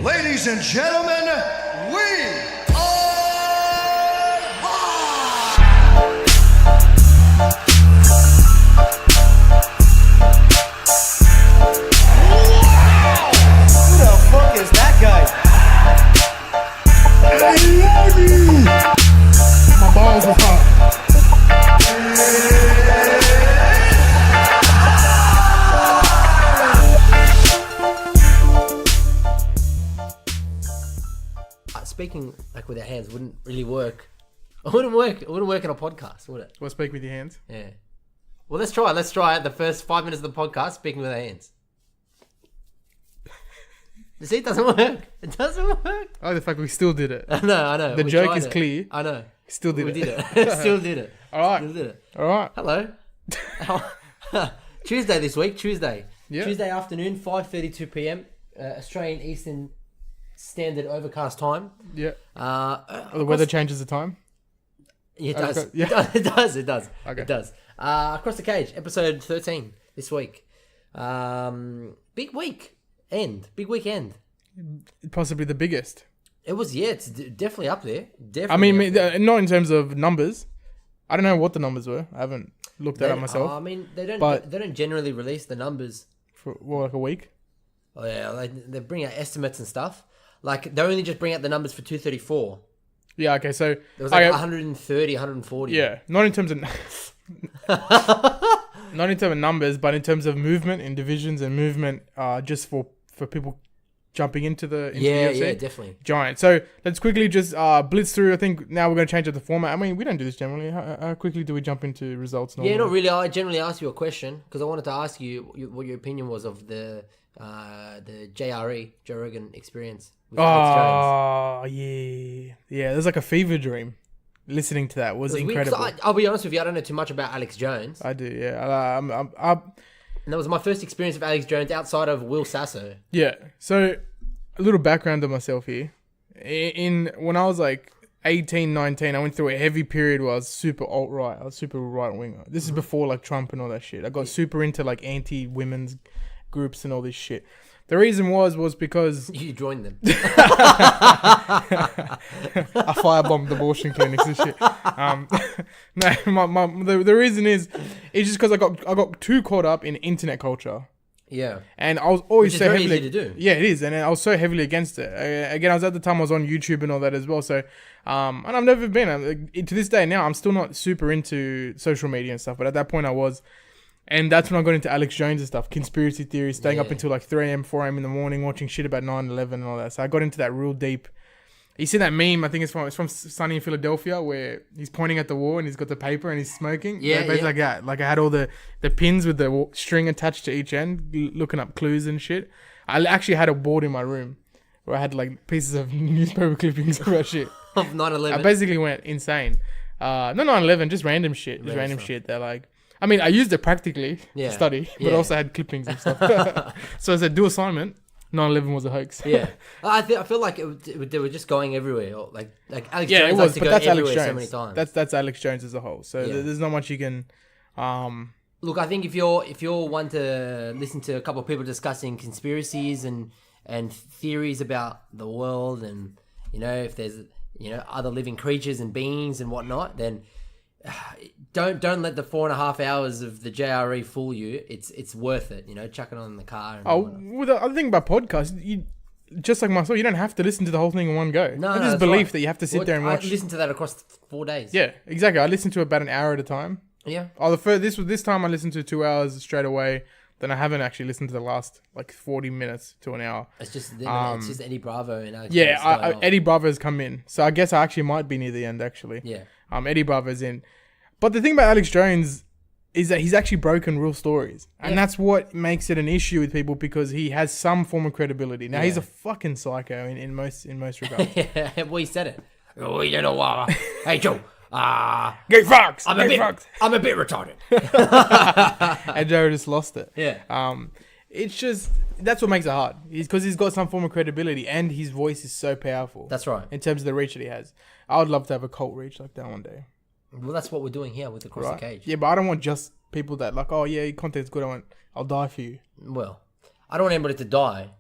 Ladies and gentlemen, we are live! Wow! Who the fuck is that guy? I love you! My balls are hot. Speaking like with our hands wouldn't really work. It wouldn't work in a podcast, would it? Well, speak with your hands. Yeah. Well, let's try. Let's try it. The first 5 minutes of the podcast, speaking with our hands. You see, it doesn't work. It doesn't work. Oh, the fact we still did it. I know. The joke is clear. I know. Still did We it. did it. Still did it. All right. Still did it. All right. Hello. Tuesday this week. Tuesday. Yeah. Tuesday afternoon, 5:32 p.m. Australian Eastern Standard Overcast time. Yeah. The weather changes the time. Yeah, it does. Yeah. It does. Okay. It does. Across the Cage, episode 13 this week. Big weekend. Possibly the biggest. It was, yeah. It's definitely up there. Definitely. I mean, up there. not in terms of numbers. I don't know what the numbers were. I haven't looked that up myself. I mean, they don't. But- They don't generally release the numbers. For like a week. Oh yeah, they bring out estimates and stuff. Like they only just bring out the numbers for 234. Yeah. Okay. So There was like 130, 140. yeah, not in terms of not in terms of numbers, but in terms of movement in divisions and movement, just for people jumping into the UFC. Yeah, definitely. Giant. So let's quickly just blitz through. I think now we're going to change up the format. I mean, we don't do this generally. How quickly do we jump into results normally? Yeah, not really. I generally ask you a question because I wanted to ask you what your opinion was of the JRE, Joe Rogan experience with Alex Jones. Oh, yeah. Yeah, there's like a fever dream. Listening to that was It was weird, incredible. 'cause I'll be honest with you, I don't know too much about Alex Jones. I do, yeah. And that was my first experience of Alex Jones outside of Will Sasso. Yeah. So, a little background on myself here. When I was like 18, 19, I went through a heavy period where I was super alt-right. I was super right-winger. This is before like Trump and all that shit. I got super into like anti-women's groups and all this shit. The reason was because You joined them. I firebombed abortion clinics and shit. No, the reason is it's just because I got too caught up in internet culture. Yeah. And I was always Which is so very heavily easy to do. Yeah, it is, and I was so heavily against it. Again, I was at the time I was on YouTube and all that as well. So, and I've never been to this day now. I'm still not super into social media and stuff, but at that point I was. And that's when I got into Alex Jones and stuff, conspiracy theories, staying up until like 3 a.m., 4 a.m. in the morning, watching shit about 9/11 and all that. So I got into that real deep. You see that meme? I think it's from Sunny in Philadelphia, where he's pointing at the wall and he's got the paper and he's smoking. Yeah, basically like that. Like I had all the pins with the string attached to each end, looking up clues and shit. I actually had a board in my room where I had like pieces of newspaper clippings about shit. Of 9/11. I basically went insane. Not 9/11, just random shit. Just random shit. They're like. I mean, I used it practically to study, but also had clippings and stuff. So as a do assignment, 9/11 was a hoax. Yeah, I feel like they were just going everywhere. Like Alex Yeah, Jones it was, likes to but go that's Alex everywhere Jones. so many times. That's Alex Jones as a whole. So Yeah. there's not much you can. Look, I think if you're one to listen to a couple of people discussing conspiracies and theories about the world, and if there's other living creatures and beings and whatnot, then don't let the 4.5 hours of the JRE fool you. It's worth it. Chuck it on in the car. And Well, the other thing about podcasts, you just like myself, you don't have to listen to the whole thing in one go. No, There's that's this belief right. that you have to sit there and watch. I listened to that across 4 days. Yeah, exactly. I listened to about an hour at a time. Yeah. Oh, this time I listened to 2 hours straight away. Then I haven't actually listened to the last like 40 minutes to an hour. It's just it's just Eddie Bravo and Alex. Yeah, Jones going on. Eddie Bravo's come in, so I guess I actually might be near the end actually. Yeah. Eddie Bravo's in, but the thing about Alex Jones is that he's actually broken real stories, and that's what makes it an issue with people because he has some form of credibility. Now he's a fucking psycho in most regards. Yeah, well, he said it. Oh, hey Joe. Get fucked. I'm a bit retarded. And Joe just lost it. Yeah. It's just that's what makes it hard. Because he's got some form of credibility, and his voice is so powerful. That's right. In terms of the reach that he has, I would love to have a cult reach like that one day. Well, that's what we're doing here with Across the Cage. Yeah, but I don't want just people that like, oh yeah, your content's good. I'll die for you. Well, I don't want anybody to die.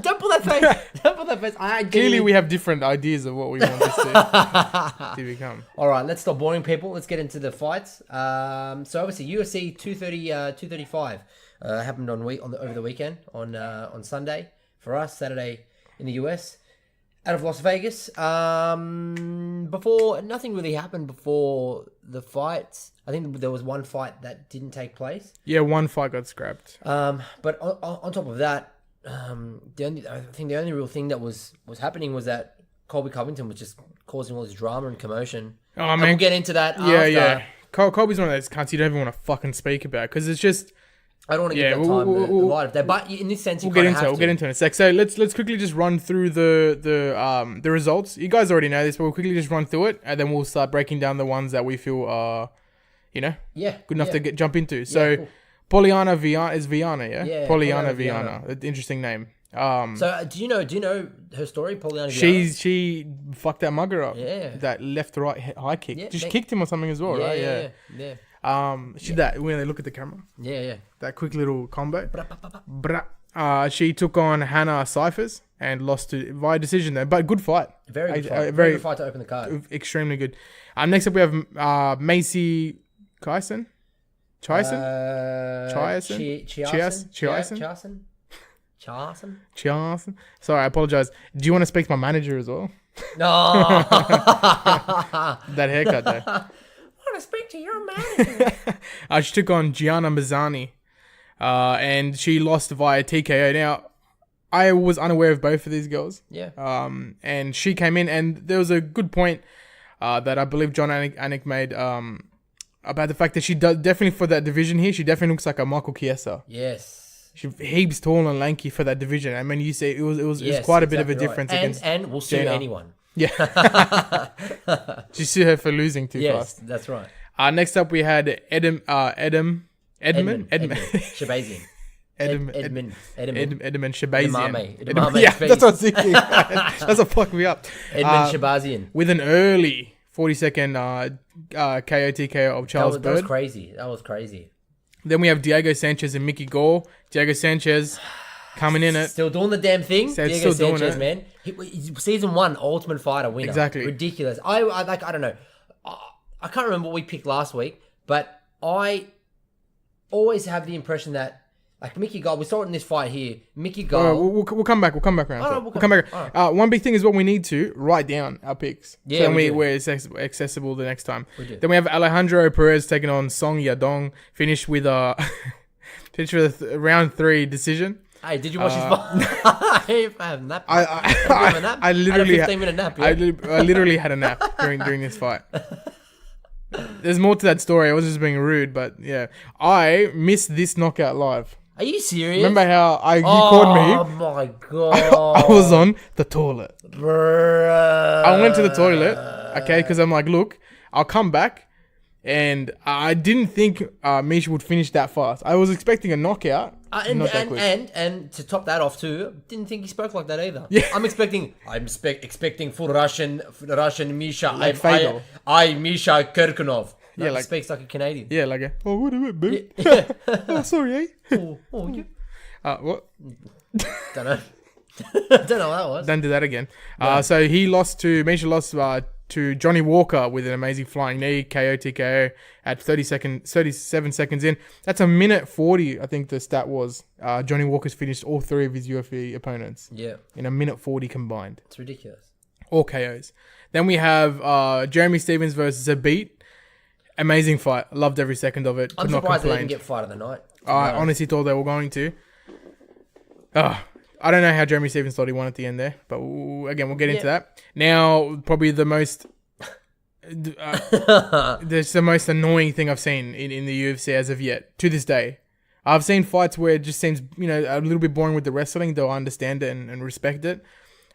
Don't pull that face. Don't pull that face. Clearly, we have different ideas of what we want this to become. All right, let's stop boring people. Let's get into the fights. So obviously UFC 235 happened over the weekend on Sunday for us, Saturday in the US, out of Las Vegas. Before nothing really happened before the fights. I think there was one fight that didn't take place. Yeah, one fight got scrapped. But on top of that, I think the only real thing that was happening was that Colby Covington was just causing all this drama and commotion. Oh, and man. we'll get into that Yeah, after. yeah. Colby's one of those cunts you don't even want to fucking speak about because it's just. I don't want to give that time the light of day, but in this sense, We'll get into it in a sec. So let's quickly just run through the results. You guys already know this, but we'll quickly just run through it, and then we'll start breaking down the ones that we feel are, good enough to jump into. So cool. Poliana Viana is Viana, yeah. Yeah, Poliana Poliana Viana, interesting name. So do you know her story, Poliana? She fucked that mugger up. Yeah. That left to right high kick. Yeah, Just kicked him or something as well, right? Yeah. She did that when they look at the camera. Yeah. That quick little combo. She took on Hannah Cyphers and lost via decision there, but good fight. Very good fight. Very good fight to open the card. Extremely good. Next up we have Macy Chiasson. Chiasson. Sorry, I apologize. Do you want to speak to my manager as well? No. That haircut though. I want to speak to your manager. She took on Gianna Mazzani, and she lost via TKO. Now, I was unaware of both of these girls. Yeah. And she came in, and there was a good point that I believe John Anik made about the fact that she does definitely for that division here. She definitely looks like a Michael Chiesa. Yes. She heaps tall and lanky for that division. I mean, you say it was quite a bit of a difference against. And we'll sue anyone. Yeah. She sued her for losing too fast. Yes, that's right. Next up we had Edmund Shabazian. Edmund Shabazian. Edamame. Yeah, that's what I was thinking. That's what fucked me up. Edmund Shabazian. With an early 40-second KO TKO of Charles Bird. That was crazy. Then we have Diego Sanchez and Mickey Gall. Diego Sanchez coming in it. Still doing the damn thing. Diego still Sanchez, doing it. man. Season 1 Ultimate Fighter winner. Exactly. Ridiculous. I don't know. I can't remember what we picked last week, but I always have the impression that like Mickey Gall, we saw it in this fight here. Mickey Gall. We'll come back. We'll come back around. We'll come back. Right. One big thing is what we need to write down our picks. Yeah, so then we're accessible the next time. We do. Then we have Alejandro Perez taking on Song Yadong. Finished with a round 3 decision. Hey, did you watch his fight? I have a nap. I literally had a 15-minute nap. Yeah? I literally had a nap during this fight. There's more to that story. I was just being rude, but yeah, I missed this knockout live. Are you serious? Remember how you called me? Oh my god! I was on the toilet. Bruh. I went to the toilet, okay, because I'm like, look, I'll come back, and I didn't think Misha would finish that fast. I was expecting a knockout. And to top that off too, didn't think he spoke like that either. Yeah. I'm expecting full Russian Misha. Like Fedor. I Misha Kirkunov. Yeah, he speaks like a Canadian. Yeah, like what do it, boo? Yeah. Oh, sorry, eh? Yeah. What? Don't know. Don't know what that was. Don't do that again. No. So Misha lost to Johnny Walker with an amazing flying knee, KO TKO at 37 seconds in. That's a minute 40, I think the stat was. Johnny Walker's finished all 3 of his UFC opponents. Yeah. In a minute 40 combined. It's ridiculous. All KOs. Then we have Jeremy Stevens versus Zabit. Amazing fight. Loved every second of it. I'm surprised they didn't get fight of the night. I honestly thought they were going to. I don't know how Jeremy Stevens thought he won at the end there, but again, we'll get into that. Now, probably the most... there's the most annoying thing I've seen in the UFC as of yet, to this day. I've seen fights where it just seems, a little bit boring with the wrestling, though I understand it and respect it.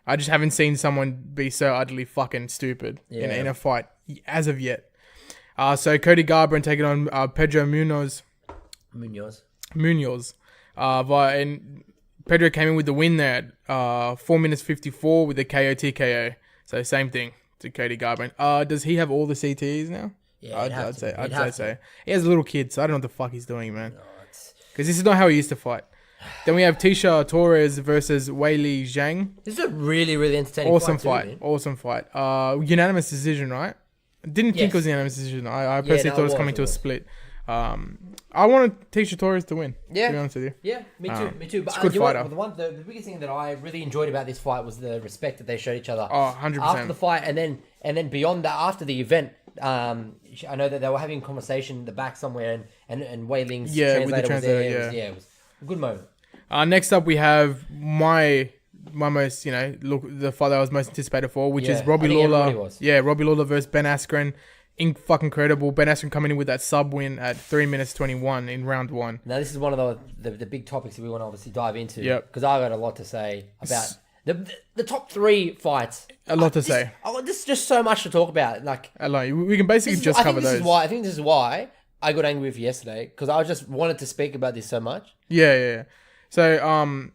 I just haven't seen someone be so utterly fucking stupid in a fight as of yet. So Cody Garbrandt taking on Pedro Munoz. And Pedro came in with the win there at 4 minutes 54 with the KO TKO. So same thing to Cody Garbrandt. Does he have all the CTEs now? Yeah, I'd say so. He has a little kid, so I don't know what the fuck he's doing, man. Because this is not how he used to fight. Then we have Tisha Torres versus Weili Zhang. This is a really, really entertaining Awesome fight. fight. Awesome fight. Unanimous decision, right? Didn't think it was a unanimous decision. I personally thought it was coming to a split. I wanted Tisha Torres to win. Yeah. To be honest with you. Yeah, me too. But it's a good fighter. The biggest thing that I really enjoyed about this fight was the respect that they showed each other. Oh, 100%. After the fight, and then beyond that, after the event, I know that they were having a conversation in the back somewhere, and Wei Ling's translator was there. It was a good moment. Next up, we have my most, the fight that I was most anticipated for, which is Robbie Lawler. Yeah, Robbie Lawler versus Ben Askren. Fucking incredible. Ben Askren coming in with that sub win at 3 minutes 21 in round 1. Now, this is one of the big topics that we want to obviously dive into. Yep. Because I got a lot to say about the top 3 fights. A lot to say. There's just so much to talk about. Like, we can basically just cover those. I think this is why I got angry with you yesterday, because I just wanted to speak about this so much. Yeah. So,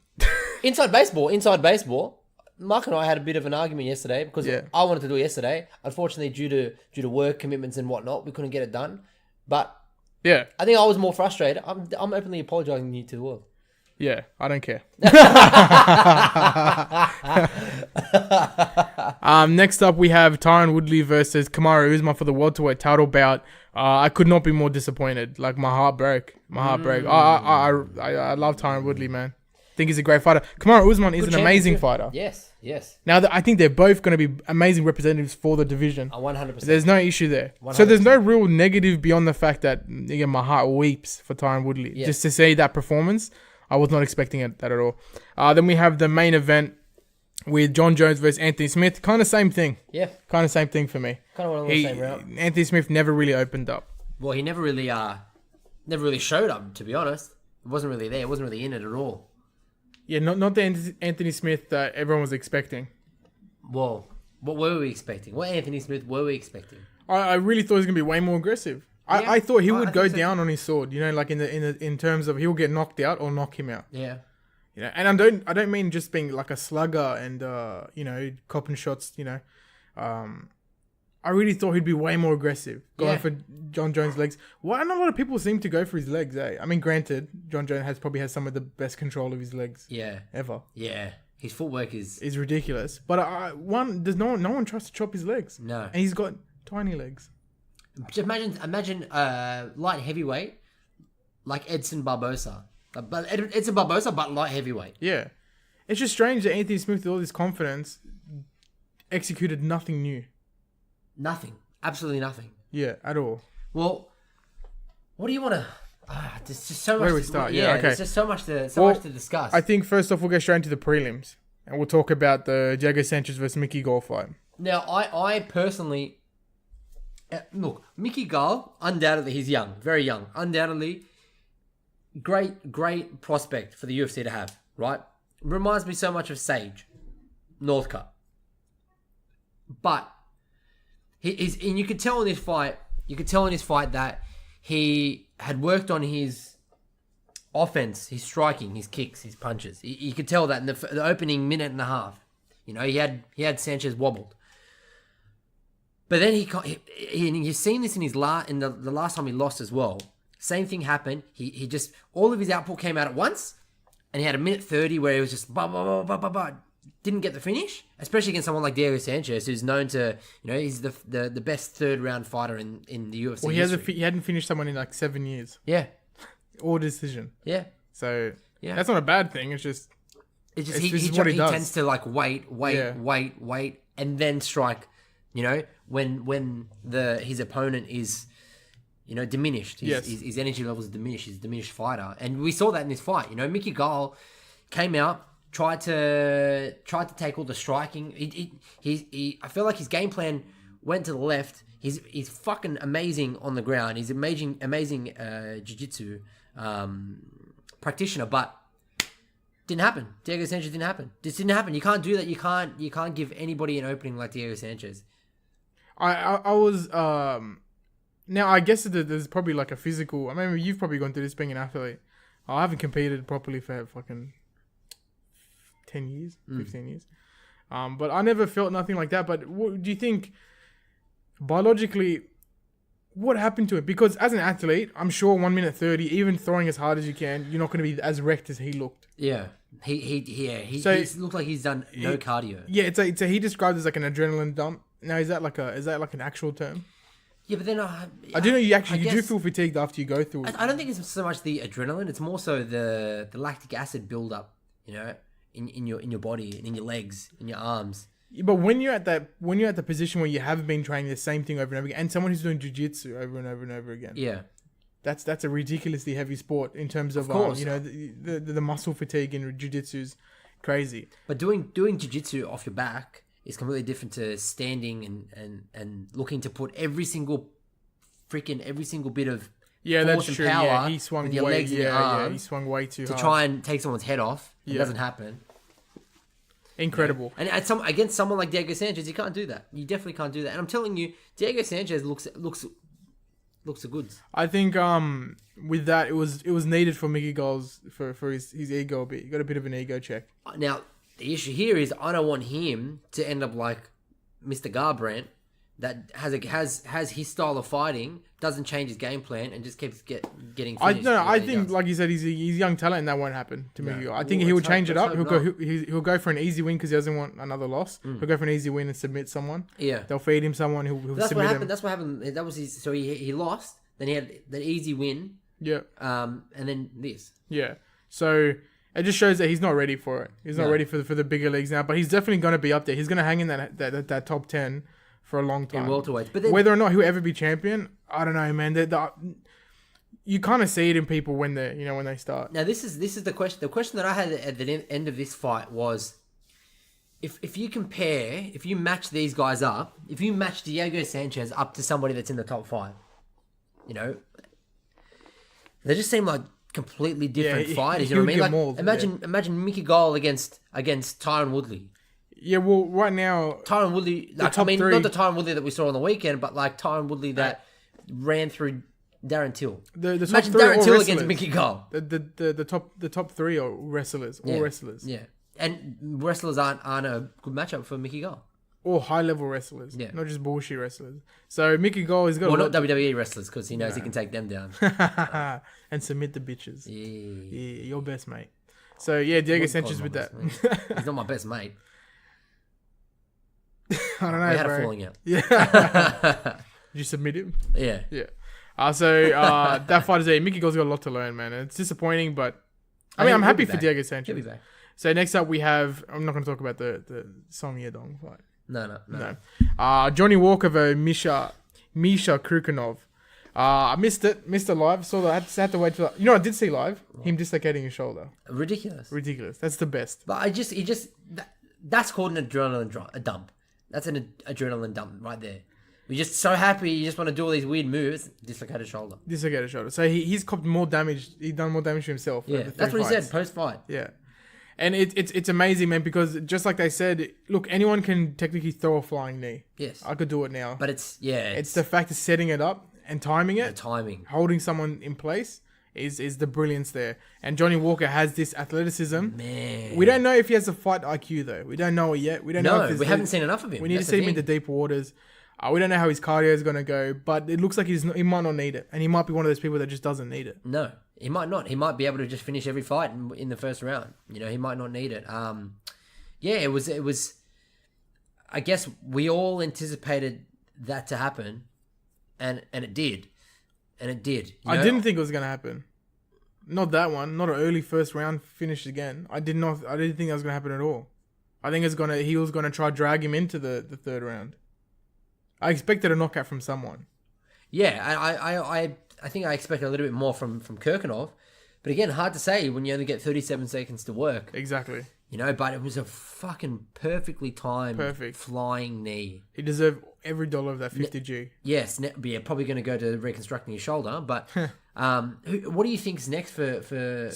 Inside baseball, Mark and I had a bit of an argument yesterday because I wanted to do it yesterday. Unfortunately, due to work commitments and whatnot, we couldn't get it done. But yeah, I think I was more frustrated. I'm openly apologizing to you to the world. Yeah, I don't care. Next up, we have Tyron Woodley versus Kamaru Usman for the welterweight title bout. I could not be more disappointed. Like, my heart broke. I love Tyron Woodley, man. I think he's a great fighter. Kamaru Usman is an amazing fighter. Yes. Now, I think they're both going to be amazing representatives for the division. 100%. There's no issue there. 100%. So there's no real negative beyond the fact that again, my heart weeps for Tyron Woodley. Yes. Just to see that performance, I was not expecting that at all. Then we have the main event with John Jones versus Anthony Smith. Kind of same thing. Yeah. Kind of same thing for me. Kind of on the same route. Anthony Smith never really opened up. Well, he never really showed up, to be honest. It wasn't really there. It wasn't really in it at all. Yeah, not the Anthony Smith that everyone was expecting. Well, what were we expecting? What Anthony Smith were we expecting? I really thought he was going to be way more aggressive. Yeah, I thought he would go down on his sword, like in terms of he'll get knocked out or knock him out. Yeah. And I don't mean just being like a slugger and copping shots, I really thought he'd be way more aggressive going for John Jones' legs. Why not a lot of people seem to go for his legs, eh? I mean, granted, John Jones probably has some of the best control of his legs ever. Yeah. His footwork is ridiculous. But no one tries to chop his legs. No. And he's got tiny legs. Just imagine light heavyweight like Edson Barbosa. But Edson Barbosa, but light heavyweight. Yeah. It's just strange that Anthony Smith, with all this confidence, executed nothing new. Nothing. Absolutely nothing. Yeah, at all. Well, what do you want to... there's just so much... Where do we start? Okay. There's just so much to discuss. I think first off, we'll go straight into the prelims. And we'll talk about the Diego Sanchez versus Mickey Gall fight. Now, I personally... look, Mickey Gall, undoubtedly, he's young. Very young. Undoubtedly, great prospect for the UFC to have, right? Reminds me so much of Sage Northcutt. But... and you could tell in this fight that he had worked on his offense, his striking, his kicks, his punches. You could tell that in the opening minute and a half. He had Sanchez wobbled. But then you've seen this in the last time he lost as well. Same thing happened. He just, all of his output came out at once, and he had a minute 30 where he was just didn't get the finish, especially against someone like Diego Sanchez, who's known to, he's the best third round fighter in the UFC. Well, he hadn't finished someone in like 7 years. Yeah. Or decision. Yeah. So that's not a bad thing. It's just he tends to like wait, and then strike. When his opponent is, diminished. His energy levels diminished. He's a diminished fighter, and we saw that in this fight. Mickey Gall came out. Tried to take all the striking. I feel like his game plan went to the left. He's fucking amazing on the ground. He's amazing jiu-jitsu practitioner, but didn't happen. Diego Sanchez didn't happen. This didn't happen. You can't do that. You can't give anybody an opening like Diego Sanchez. I was now I guess there's probably like a physical. I mean, you've probably gone through this being an athlete. I haven't competed properly for fucking 10 years, 15 years. But I never felt nothing like that. But do you think, biologically, what happened to him? Because as an athlete, I'm sure 1 minute 30, even throwing as hard as you can, you're not going to be as wrecked as he looked. Yeah. He looked like he's done no cardio. Yeah, he described it as like an adrenaline dump. Now is that like an actual term? Yeah, but then I do know you do feel fatigued after you go through it. I don't think it's so much the adrenaline. It's more so the lactic acid buildup, in your body and in your legs, in your arms. But when you're at the position where you have been training the same thing over and over again, and someone who's doing jiu-jitsu over and over and over again, yeah, that's a ridiculously heavy sport in terms of course. The muscle fatigue in jiu-jitsu is crazy. But doing jiu-jitsu off your back is completely different to standing and looking to put every single bit of force and power Yeah, he swung with your legs and your arms he swung way too hard to try and take someone's head off. It Yeah. doesn't happen. Incredible. And against someone like Diego Sanchez, you can't do that. You definitely can't do that. And I'm telling you, Diego Sanchez looks the goods. I think with that it was needed for Mickey Gall's for his ego a bit. He got a bit of an ego check. Now the issue here is I don't want him to end up like Mr. Garbrandt that has his style of fighting, doesn't change his game plan, and just keeps getting finished. I think like you said, he's young talent, and that won't happen to Mickey Gall. I think he will change it up. He'll go for an easy win because he doesn't want another loss. He'll go for an easy win and submit someone. Yeah, they'll feed him someone who'll that's submit what happened. him. That's what happened. That was his. So he lost. Then he had that easy win. Yeah. And then this. Yeah. So it just shows that he's not ready for it. He's not ready for the bigger leagues now. But he's definitely going to be up there. He's going to hang in that top 10 for a long time. In welterweight. But then, whether or not he'll ever be champion, I don't know, man. You kind of see it in people when they start. Now this is the question. The question that I had at the end of this fight was, if you match these guys up, if you match Diego Sanchez up to somebody that's in the top 5, they just seem like completely different fighters. You know what I mean? Like imagine Mickey Gall against Tyron Woodley. Yeah, well, right now Tyron Woodley. Not the Tyron Woodley that we saw on the weekend, but like Tyron Woodley that ran through Darren Till. Imagine Darren Till against Mickey Gall. The top 3 are wrestlers, all wrestlers. Yeah, and wrestlers aren't a good matchup for Mickey Gall. Or high level wrestlers, not just bullshit wrestlers. So Mickey Gall has got not WWE wrestlers because he knows he can take them down and submit the bitches. Yeah, your best mate. So yeah, Diego Sanchez with that. He's not my best mate. I don't know. We had a falling out. Yeah. Did you submit him? Yeah. Yeah. So that fight is there. Mickey Gall's got a lot to learn, man. It's disappointing, but I mean, I'm happy for Diego Sanchez. He'll be back. So next up we have. I'm not going to talk about the Song Yadong fight. No. Johnny Walker versus Misha Krukhanov. I missed it live. So I had to wait till. I did see live him dislocating his shoulder. Ridiculous. That's the best. But that's called an adrenaline dump. That's an adrenaline dump right there. You're just so happy. You just want to do all these weird moves. Dislocated shoulder. So he's copped more damage. He's done more damage to himself. Yeah, that's what he said post fight. Yeah. And it's amazing, man, because just like they said, look, anyone can technically throw a flying knee. Yes. I could do it now. But it's the fact of setting it up and timing it. The timing. Holding someone in place is the brilliance there. And Johnny Walker has this athleticism. Man. We don't know if he has a fight IQ, though. We don't know it yet. We don't know if we haven't seen enough of him. We need to see him in the deep waters. We don't know how his cardio is going to go, but it looks like he might not need it. And he might be one of those people that just doesn't need it. No, he might not. He might be able to just finish every fight in the first round. He might not need it. It was. I guess we all anticipated that to happen, and it did. And it did. I didn't think it was going to happen. Not that one. Not an early first round finish again. I didn't think that was going to happen at all. I think he was going to try drag him into the third round. I expected a knockout from someone. Yeah, I think I expected a little bit more from Krukhanov. But again, hard to say when you only get 37 seconds to work. Exactly. But it was a fucking perfectly timed flying knee. He deserved every dollar of that 50G. Yes, probably going to go to reconstructing his shoulder. But what do you think's next for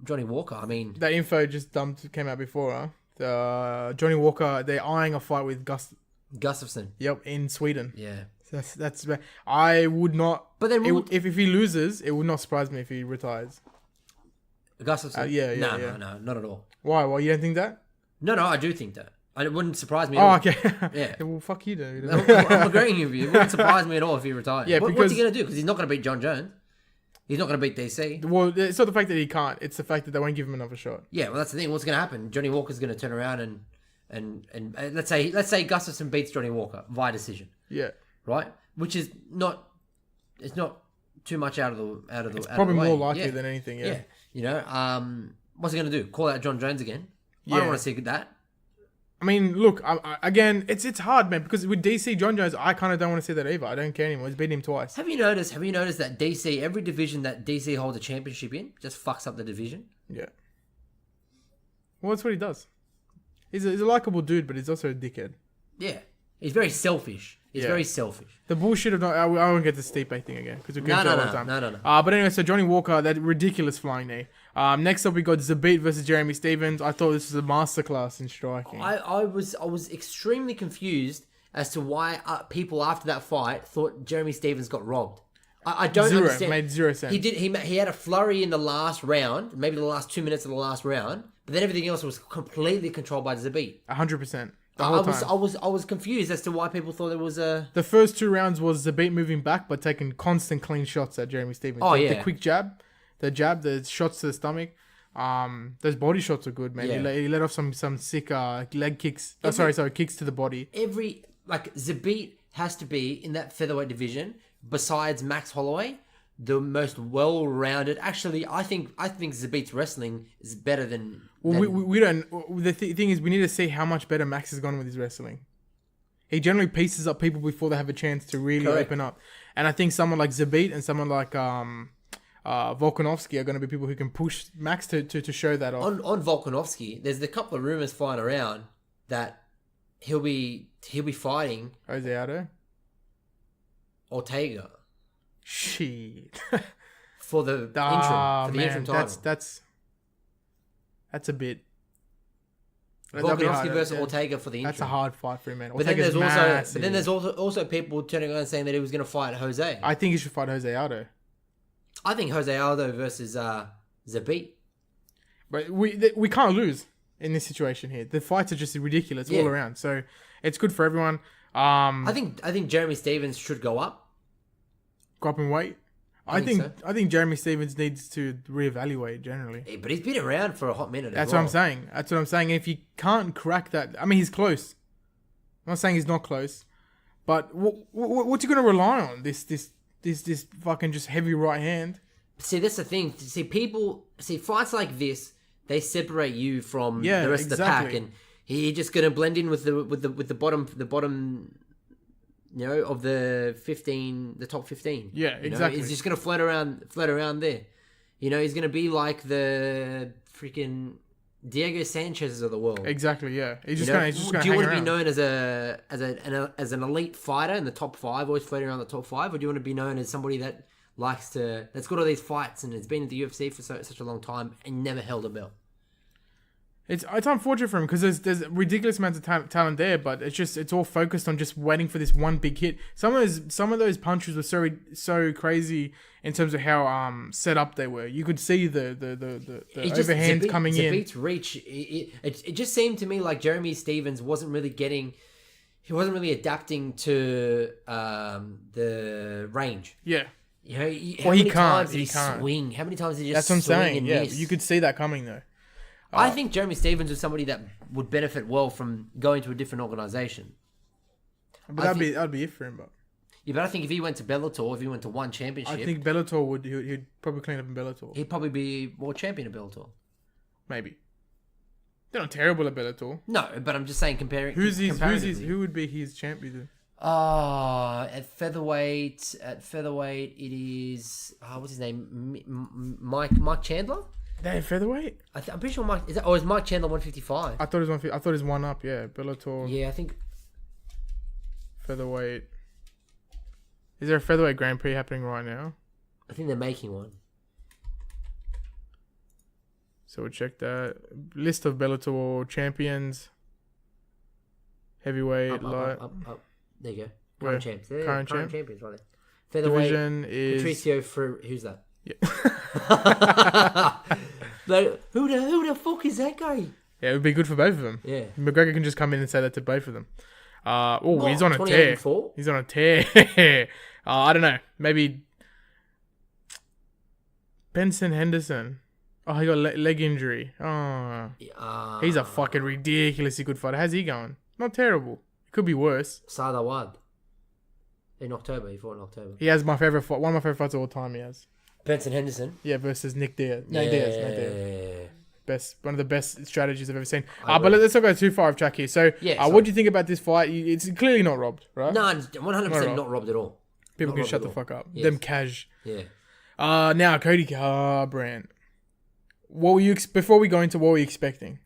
Johnny Walker? I mean, that info just came out before. Johnny Walker, they're eyeing a fight with Gustafsson. Yep, in Sweden. Yeah. That's I would not. But then if he loses, it would not surprise me if he retires. Gustafsson. Yeah. No, not at all. Why? You don't think that? No, I do think that. It wouldn't surprise me at Oh, all. okay. Yeah. Well, fuck you, dude. I'm agreeing with you. It wouldn't surprise me at all if he retired. Yeah, What's because- he going to do? Because he's not going to beat John Jones. He's not going to beat DC. Well, it's not the fact that he can't. It's the fact that they won't give him another shot. Yeah, well, that's the thing. What's going to happen? Johnny Walker's going to turn around and let's say Gustafsson beats Johnny Walker via decision, Yeah. right? Which is not, it's not too much out of the. It's Probably the way. more likely Yeah. than anything, Yeah. You know, what's he going to do? Call out John Jones again? I Yeah. don't want to see that. I mean, look, again, it's hard, man, because with DC, John Jones, I kind of don't want to see that either. I don't care anymore. He's beaten him twice. Have you noticed that DC, every division that DC holds a championship in, just fucks up the division? Yeah. Well, that's what he does. He's a likable dude, but he's also a dickhead. Yeah. He's very selfish. He's Yeah. very selfish. The bullshit of I won't get the Stipe thing again because we're going to all the time. No. But anyway, so Johnny Walker, that ridiculous flying knee. Next up, we got Zabit versus Jeremy Stevens. I thought this was a masterclass in striking. I was extremely confused as to why people after that fight thought Jeremy Stevens got robbed. I don't understand. Made zero sense. He had a flurry in the last round, maybe the last 2 minutes of the last round, but then everything else was completely controlled by Zabit. 100%. I was confused as to why people thought it was a. The first 2 rounds was Zabit moving back, but taking constant clean shots at Jeremy Stevens. Oh, The yeah. quick jab, the shots to the stomach. Those body shots are good, man. Yeah. He let off some sick leg kicks. Kicks to the body. Zabit has to be in that featherweight division. Besides Max Holloway, the most well-rounded. Actually, I think Zabit's wrestling is better than. Well, we don't. The thing is, we need to see how much better Max has gone with his wrestling. He generally pieces up people before they have a chance to really Correct. open up. And I think someone like Zabit and someone like Volkanovski are going to be people who can push Max to show that off. on Volkanovski, there's a couple of rumors flying around that he'll be fighting Jose Aldo. Ortega Shit. for the interim title. That's a bit. Volkanovski versus Ortega for the interim. That's a hard fight for him, man. But then there's Ortega's also people turning around and saying that he was going to fight Jose. I think he should fight Jose Aldo. I think Jose Aldo versus Zabit. But we can't lose in this situation here. The fights are just ridiculous all around. So it's good for everyone. I think Jeremy Stevens should go up. Go up in weight. I think Jeremy Stevens needs to reevaluate generally. Yeah, but he's been around for a hot minute. That's what I'm saying. If you can't crack that, I mean, he's close. I'm not saying he's not close, but what's he going to rely on? This fucking just heavy right hand. See, that's the thing. Fights like this, they separate you from the rest of the pack, and he's just going to blend in with the bottom. You know, of the top 15. Yeah, exactly. He's just gonna float around there. You know, he's gonna be like the freaking Diego Sanchez's of the world. Exactly. Yeah. He's just gonna. Do you want to be known as an elite fighter in the top 5, always floating around the top 5, or do you want to be known as somebody that's got all these fights and has been in the UFC for such a long time and never held a belt? It's unfortunate for him because there's ridiculous amounts of talent there, but it's all focused on just waiting for this one big hit. Some of those punches were so crazy in terms of how set up they were. You could see the overhands coming in. Zabit's reach. It just seemed to me like Jeremy Stevens wasn't really adapting to the range. Yeah. You know, Well, he can't. He can't swing? How many times did he just That's what I'm swing saying. and Yeah, miss? you could see that coming though. I think Jeremy Stevens was somebody that would benefit well from going to a different organization. But that'd be it for him. But Yeah, but I think if he went to Bellator, if he went to one championship, I think Bellator he'd probably clean up in Bellator. he'd probably be world champion of Bellator. Maybe. They're not terrible at Bellator. No, but I'm just saying Who would be his champion? At featherweight, it is what's his name? Mike Chandler. They're featherweight. I'm pretty sure Mike is Mike Chandler 155. I thought it was one up. Yeah, Bellator. Yeah, I think featherweight. Is there a featherweight Grand Prix happening right now? I think they're making one. So we'll check that list of Bellator champions. Heavyweight, light. Up. There you go. Where? Current champs. Current champions, right there. Featherweight. Division is Patricio for who's that? Yeah. Like, who the fuck is that guy? Yeah, it would be good for both of them. Yeah. McGregor can just come in and say that to both of them. He's on a 28 tear. and 4? He's on a tear. I don't know. Maybe Benson Henderson. Oh, he got leg injury. Oh, he's a fucking ridiculously good fighter. How's he going? Not terrible. It could be worse. Sadawad. In October. He fought in October. He has my favorite fight. One of my favorite fights of all time. He has. Benson Henderson. Yeah, versus Nick Diaz. Yeah. Diaz. One of the best strategies I've ever seen. But let's not go too far off track here. So, what do you think about this fight? It's clearly not robbed, right? No, 100% not robbed at all. People can shut the fuck up. Yes. Them cash. Yeah. Now Cody Garbrandt. What were you before we go into what were you expecting?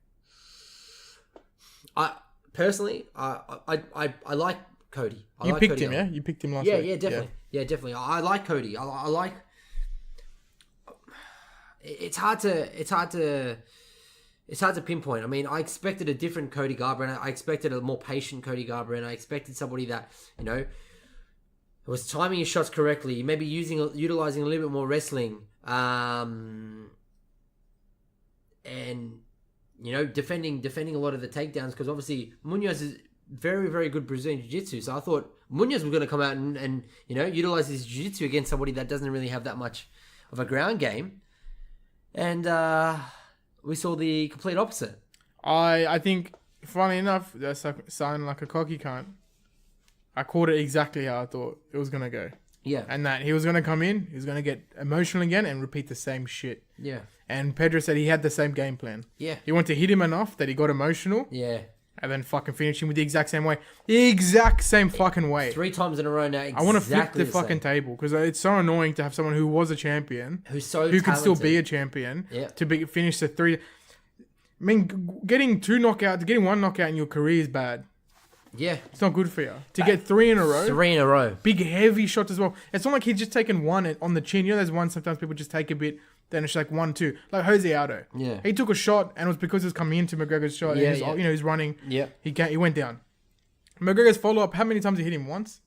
I personally, I like Cody. You picked him, yeah? You picked him last week. Yeah, definitely. Yeah, definitely. I like Cody. I like. It's hard to pinpoint. I mean, I expected a different Cody Garbrandt. I expected a more patient Cody Garbrandt. I expected somebody that, was timing his shots correctly, maybe utilizing a little bit more wrestling, and defending a lot of the takedowns, because obviously Munoz is very, very good Brazilian Jiu-Jitsu. So I thought Munoz was going to come out and utilize his Jiu-Jitsu against somebody that doesn't really have that much of a ground game. And we saw the complete opposite. I think, funny enough, that's sounding like a cocky cunt. I called it exactly how I thought it was going to go. Yeah. And that he was going to come in, he was going to get emotional again and repeat the same shit. Yeah. And Pedro said he had the same game plan. Yeah. He wanted to hit him enough that he got emotional. Yeah. And then fucking finish him with the exact same way. The exact same fucking way. 3 times in a row now. Exactly I want to flip the fucking same. table because it's so annoying to have someone who was a champion, who can still be a champion, to finish the 3. I mean, getting 2 knockouts, getting 1 knockout in your career is bad. Yeah. It's not good for you. To get 3 in a row. 3 in a row. Big heavy shots as well. It's not like he's just taken 1 on the chin. There's one sometimes people just take a bit. Then it's like 1, 2. Like Jose Aldo. Yeah. He took a shot and it was because it was coming into McGregor's shot. Yeah, and he's running. Yeah. He went down. McGregor's follow-up, how many times did he hit him? Once?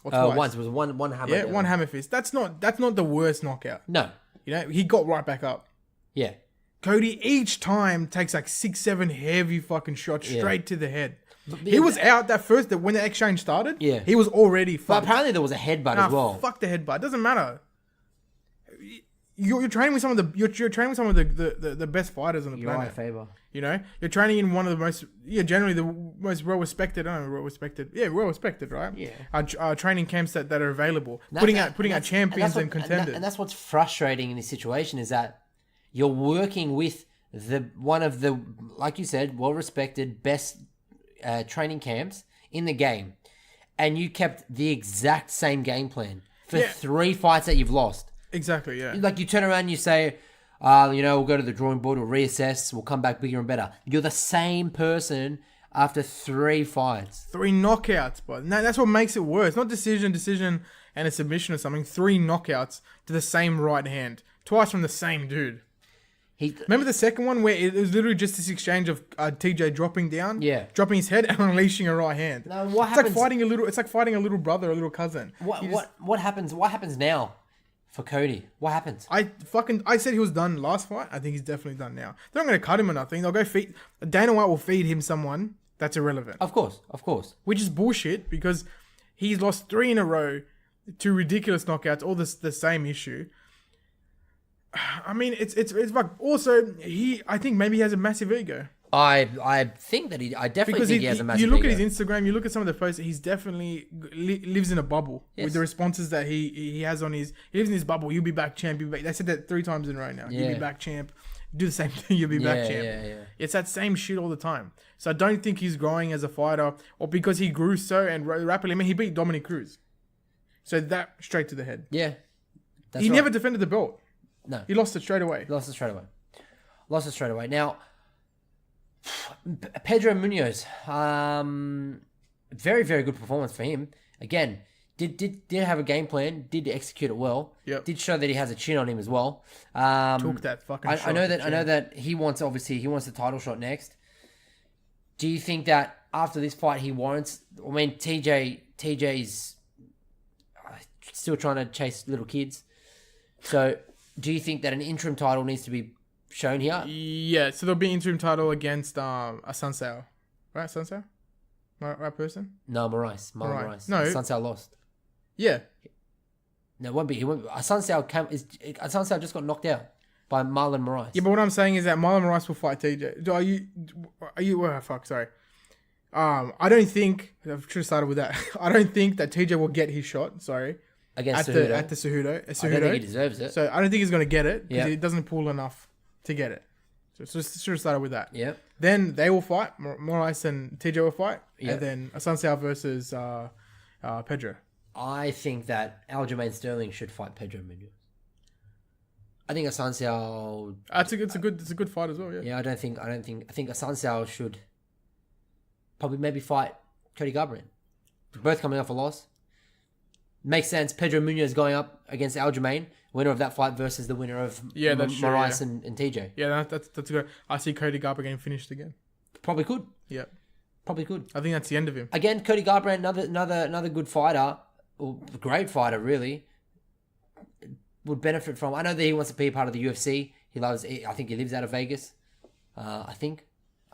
Or twice? Once. It was one hammer. Yeah, down. 1 hammer fist. That's not the worst knockout. No. He got right back up. Yeah. Cody each time takes like 6, 7 heavy fucking shots straight to the head. Yeah, He was out when the exchange started. Yeah. He was already fucked. But apparently there was a headbutt as well. Fuck the headbutt. It doesn't matter. You're training with some of the best fighters on the You're planet. right, Faber. You're training in one of the most generally the most well respected. Well respected, right? Yeah. Training camps that are available, putting out champions and contenders. And that's what's frustrating in this situation is that you're working with one of the, like you said, well respected best training camps in the game, and you kept the exact same game plan for 3 fights that you've lost. Exactly, yeah. Like you turn around and you say, we'll go to the drawing board, we'll reassess, we'll come back bigger and better. You're the same person after 3 fights. 3 knockouts, but that's what makes it worse. Not decision, and a submission or something. 3 knockouts to the same right hand. Twice from the same dude. Remember the second one where it was literally just this exchange of TJ dropping down, dropping his head and unleashing a right hand. No, It's like fighting a little brother, a little cousin. What happens? What happens now for Cody? What happens? I said he was done last fight. I think he's definitely done now. They're not going to cut him or nothing. They'll go feed. Dana White will feed him someone that's irrelevant. Of course. Which is bullshit because he's lost 3 in a row, 2 ridiculous knockouts, all the same issue. I mean, it's like also I think maybe he has a massive ego. I think that I definitely think he has a massive ego. You look at his Instagram, you look at some of the posts, he's definitely lives in a bubble with the responses that he has on his. He lives in his bubble. You'll be back, champ. You'll be back. They said that 3 times in a row now. You'll be back, champ. Do the same thing. You'll be back, champ. Yeah. It's that same shit all the time. So I don't think he's growing as a fighter, or because he grew so and rapidly. I mean, he beat Dominic Cruz, so that straight to the head. Yeah, he never defended the belt. No. He lost it straight away. Now, Pedro Munoz, very, very good performance for him. Again, did have a game plan, did execute it well. Yep. Did show that he has a chin on him as well. Took that fucking shot. I know that he wants the title shot next. Do you think that after this fight he warrants? I mean, TJ's still trying to chase little kids. So, do you think that an interim title needs to be shown here. Yeah, so there'll be interim title against a Sunsao. Right, Sunsao? Right person? No, Moraes. Moraes. No. Sunsao lost. Yeah. No, it won't be. He won't. Sunsao just got knocked out by Marlon Moraes. Yeah, but what I'm saying is that Marlon Moraes will fight TJ. Are you? Oh, fuck, sorry. I don't think. I should have started with that. I don't think that TJ will get his shot. Sorry. Against at Cejudo. the Cejudo. I don't think he deserves it. So I don't think he's gonna get it because Yeah. he doesn't pull enough to get it. So should have started with that. Yeah. Then they will fight. Moraes and TJ will fight, Yeah. and then Sunsao versus Pedro. I think that Aljamain Sterling should fight Pedro Munoz. I think Sunsao. It's a good fight as well. Yeah. Yeah, I think Sunsao should probably maybe fight Cody Garbrandt. Both coming off a loss. Makes sense. Pedro Munoz going up against Aljamain, winner of that fight versus the winner of That's true, Moraes yeah. and TJ. Yeah, that's good. I see Cody Garbrandt getting finished again. Probably could. Yeah, Probably could. I think that's the end of him. Again, Cody Garbrandt, another good fighter, or great fighter, really, would benefit from. I know that he wants to be a part of the UFC. I think he lives out of Vegas. I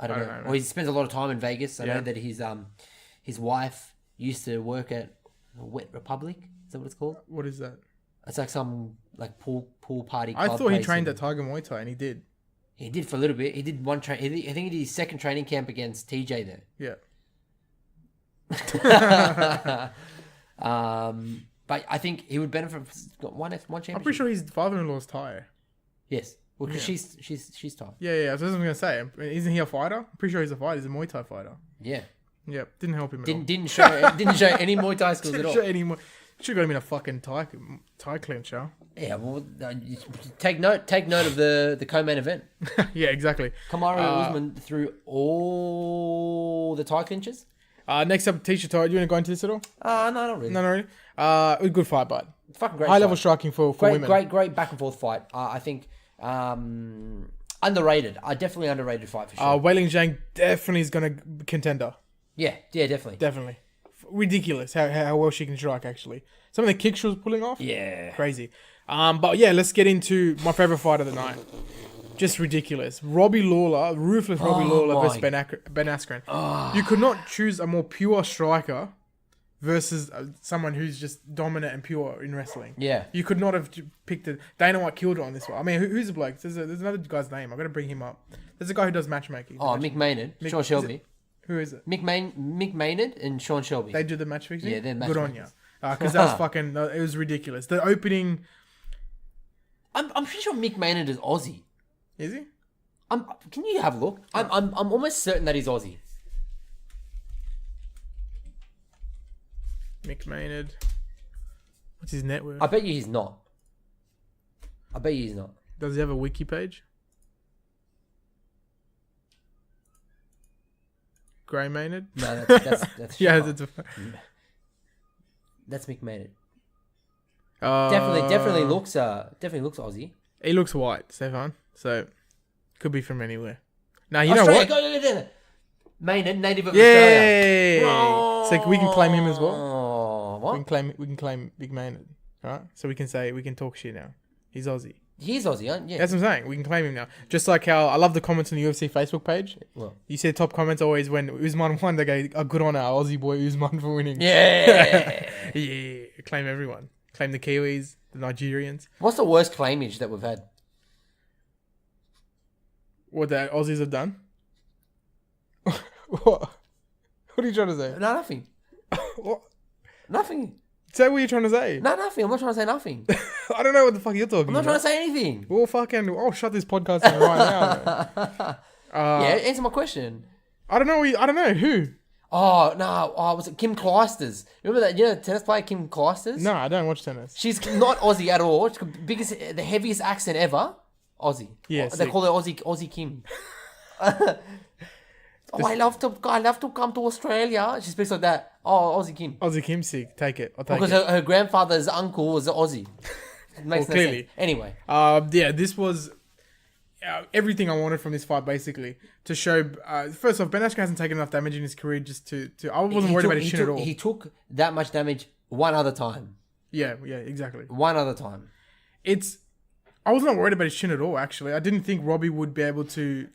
don't know. Or he spends a lot of time in Vegas. I know that his wife used to work at Wet Republic. Is that what it's called? What is that? It's like some pool party. I club thought he place trained in- at Tiger Muay Thai, and he did. He did for a little bit. He did one train. I think he did his second training camp against TJ there. Yeah. But I think he would benefit from one championship. I'm pretty sure his father-in-law's Thai. Yes. Well, because she's Thai. Yeah. That's what I was gonna say. Isn't he a fighter? I'm pretty sure he's a fighter. He's a Muay Thai fighter. Yeah. Yeah. Didn't help him at all. Didn't show any Muay Thai skills at all. Should have got him in a fucking Thai clincher. Yeah. Well, take note of the co-main event. Yeah, exactly. Kamaru Usman threw all the Thai clinches. Next up, Tisha Torres. Do you want to go into this at all? No, not really. No, not really. It was a good fight, but Fucking great. high level fight. striking for women. Great back and forth fight. I think underrated. Definitely underrated fight for sure. Wei Ling Zhang definitely is gonna contender. Yeah, definitely. Definitely. Ridiculous how well she can strike, actually. Some of the kicks she was pulling off. Yeah. Crazy. But yeah, let's get into my favorite fight of the night. Just ridiculous. Robbie Lawler, ruthless Robbie Lawler versus Ben Askren. You could not choose a more pure striker versus someone who's just dominant and pure in wrestling. Yeah. You could not have picked it. Dana White killed it on this one. I mean, who's the bloke? There's another guy's name. I've got to bring him up. There's a guy who does matchmaking. Mick Maynard, Sean Shelby. Who is it? Mick Maynard and Sean Shelby. They do the matchmaking? Yeah, they're Good on you. matchmakers. Because that was fucking... it was ridiculous. The opening... I'm pretty sure Mick Maynard is Aussie. Is he? Can you have a look? I'm almost certain that he's Aussie. Mick Maynard. What's his net worth? I bet you he's not. Does he have a wiki page? Gray Maynard? No, that's Yeah, Sean. That's Mick Maynard. Uh, Definitely looks Aussie. He looks white, Stefan. So, could be from anywhere. Now, you know what? Go. Maynard, native of Australia. Yay! Oh, So we can claim him as well. What? We can claim Big Maynard. Alright? So we can talk shit now. He's Aussie. He's Aussie, aren't you? That's what I'm saying. We can claim him now. Just like how I love the comments on the UFC Facebook page. Well, You see the top comments always when Usman won, they go, good on our Aussie boy Usman for winning. yeah. Yeah. Claim everyone. Claim the Kiwis, the Nigerians. What's the worst claimage that we've had? What the Aussies have done. What are you trying to say? No, nothing. What? Nothing. Say what you're trying to say. No, nothing. I'm not trying to say nothing. I don't know what the fuck you're talking I'm not about. trying to say anything. I'll shut this podcast down right now. Yeah, answer my question. I don't know who. Oh, no. Was it Kim Clijsters? Remember that? The tennis player Kim Clijsters? No, I don't watch tennis. She's not Aussie at all. She's got the heaviest accent ever. Aussie. Yeah, They sick. call her Aussie Kim. I love to come to Australia. She speaks like that. Oh, Aussie Kim. Aussie Kim sick. Take it. I'll take Because it. her grandfather's uncle was Aussie. It makes Well, no clearly. sense. Anyway. Yeah, this was everything I wanted from this fight, basically. To show, first off, Ben Askren hasn't taken enough damage in his career just to I wasn't worried about his chin at all. He took that much damage one other time. Yeah, exactly. One other time. I was not worried about his chin at all, actually. I didn't think Robbie would be able to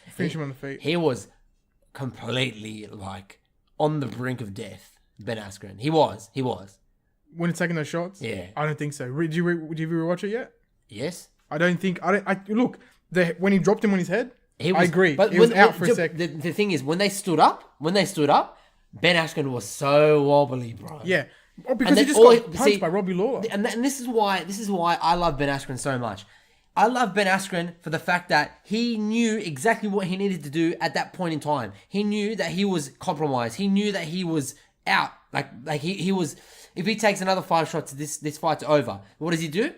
finish him on the feet. He was completely, like, on the brink of death, Ben Askren. He was. When he's taking those shots? Yeah. I don't think so. Did you rewatch it yet? Yes. I don't think... Look, when he dropped him on his head, I agree. But he was out for a sec. The thing is, when they stood up, Ben Askren was so wobbly, bro. Yeah. Oh, because And he then just got punched by Robbie Lawler. And this is why I love Ben Askren so much. I love Ben Askren for the fact that he knew exactly what he needed to do at that point in time. He knew that he was compromised. He knew that he was out. Like he was. If he takes another 5 shots, this fight's over. What does he do?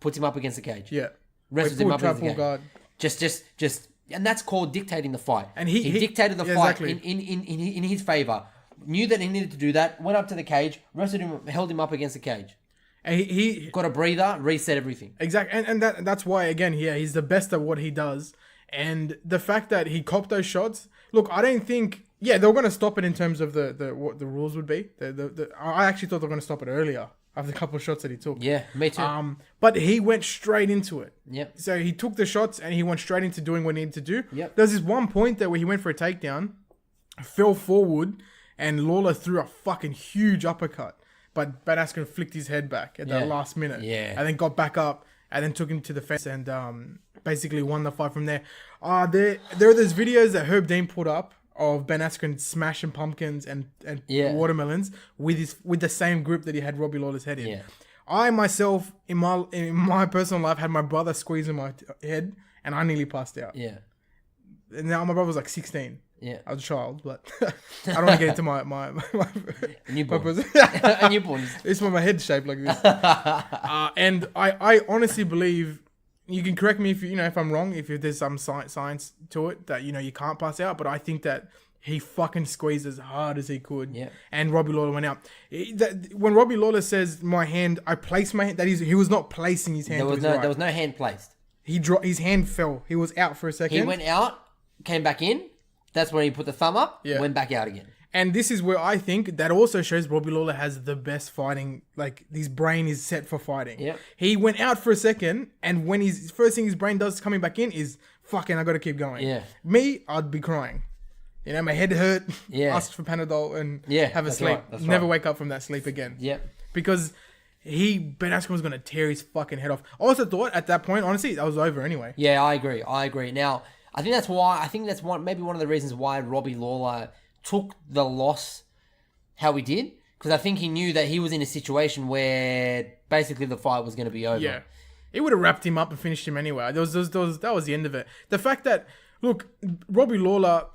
Puts him up against the cage. Yeah. Wrestles him up against the cage. Guard. Just, and that's called dictating the fight. And he dictated the fight exactly. in his favor. Knew that he needed to do that. Went up to the cage, wrestled him, held him up against the cage. And he got a breather, reset everything. Exactly, and that's why again, he's the best at what he does. And the fact that he copped those shots, look, I don't think. Yeah, they were going to stop it in terms of what the rules would be. I actually thought they were going to stop it earlier after a couple of shots that he took. Yeah, me too. But he went straight into it. Yep. So he took the shots and he went straight into doing what he needed to do. Yep. There's this one point there where he went for a takedown, fell forward, and Lawler threw a fucking huge uppercut. But Ben Askren flicked his head back at the last minute. Yeah. And then got back up and then took him to the fence and basically won the fight from there. There are those videos that Herb Dean put up of Ben Askren smashing pumpkins and watermelons with the same grip that he had Robbie Lawler's head in. Yeah. I myself, in my personal life, had my brother squeezing my head and I nearly passed out. Yeah. And now my brother was like 16. Yeah. I was a child, but I don't want to get into my Newborn. my Newborn. It's why my head's shaped like this. And I honestly believe, you can correct me if I'm wrong, if there's some science to it that you can't pass out, but I think that he fucking squeezed as hard as he could. Yeah. And Robbie Lawler went out. When Robbie Lawler says my hand, I placed my hand, he was not placing his hand. There was no hand placed. His hand fell. He was out for a second. He went out, came back in. That's when he put the thumb up, went back out again. And this is where I think that also shows Robbie Lawler has the best fighting, like his brain is set for fighting. Yep. He went out for a second, and when first thing his brain does coming back in is, fucking, I got to keep going. Yeah. Me, I'd be crying. My head hurt. Yeah. Ask for Panadol and have a that's sleep. right, that's Never right. wake up from that sleep again. Yep. Because Ben Askren was going to tear his fucking head off. I also thought at that point, honestly, that was over anyway. Yeah, I agree. Now, I think that's maybe one of the reasons why Robbie Lawler took the loss how he did, because I think he knew that he was in a situation where basically the fight was going to be over. Yeah. It would have wrapped him up and finished him anyway. That was the end of it. The fact that, look, Robbie Lawler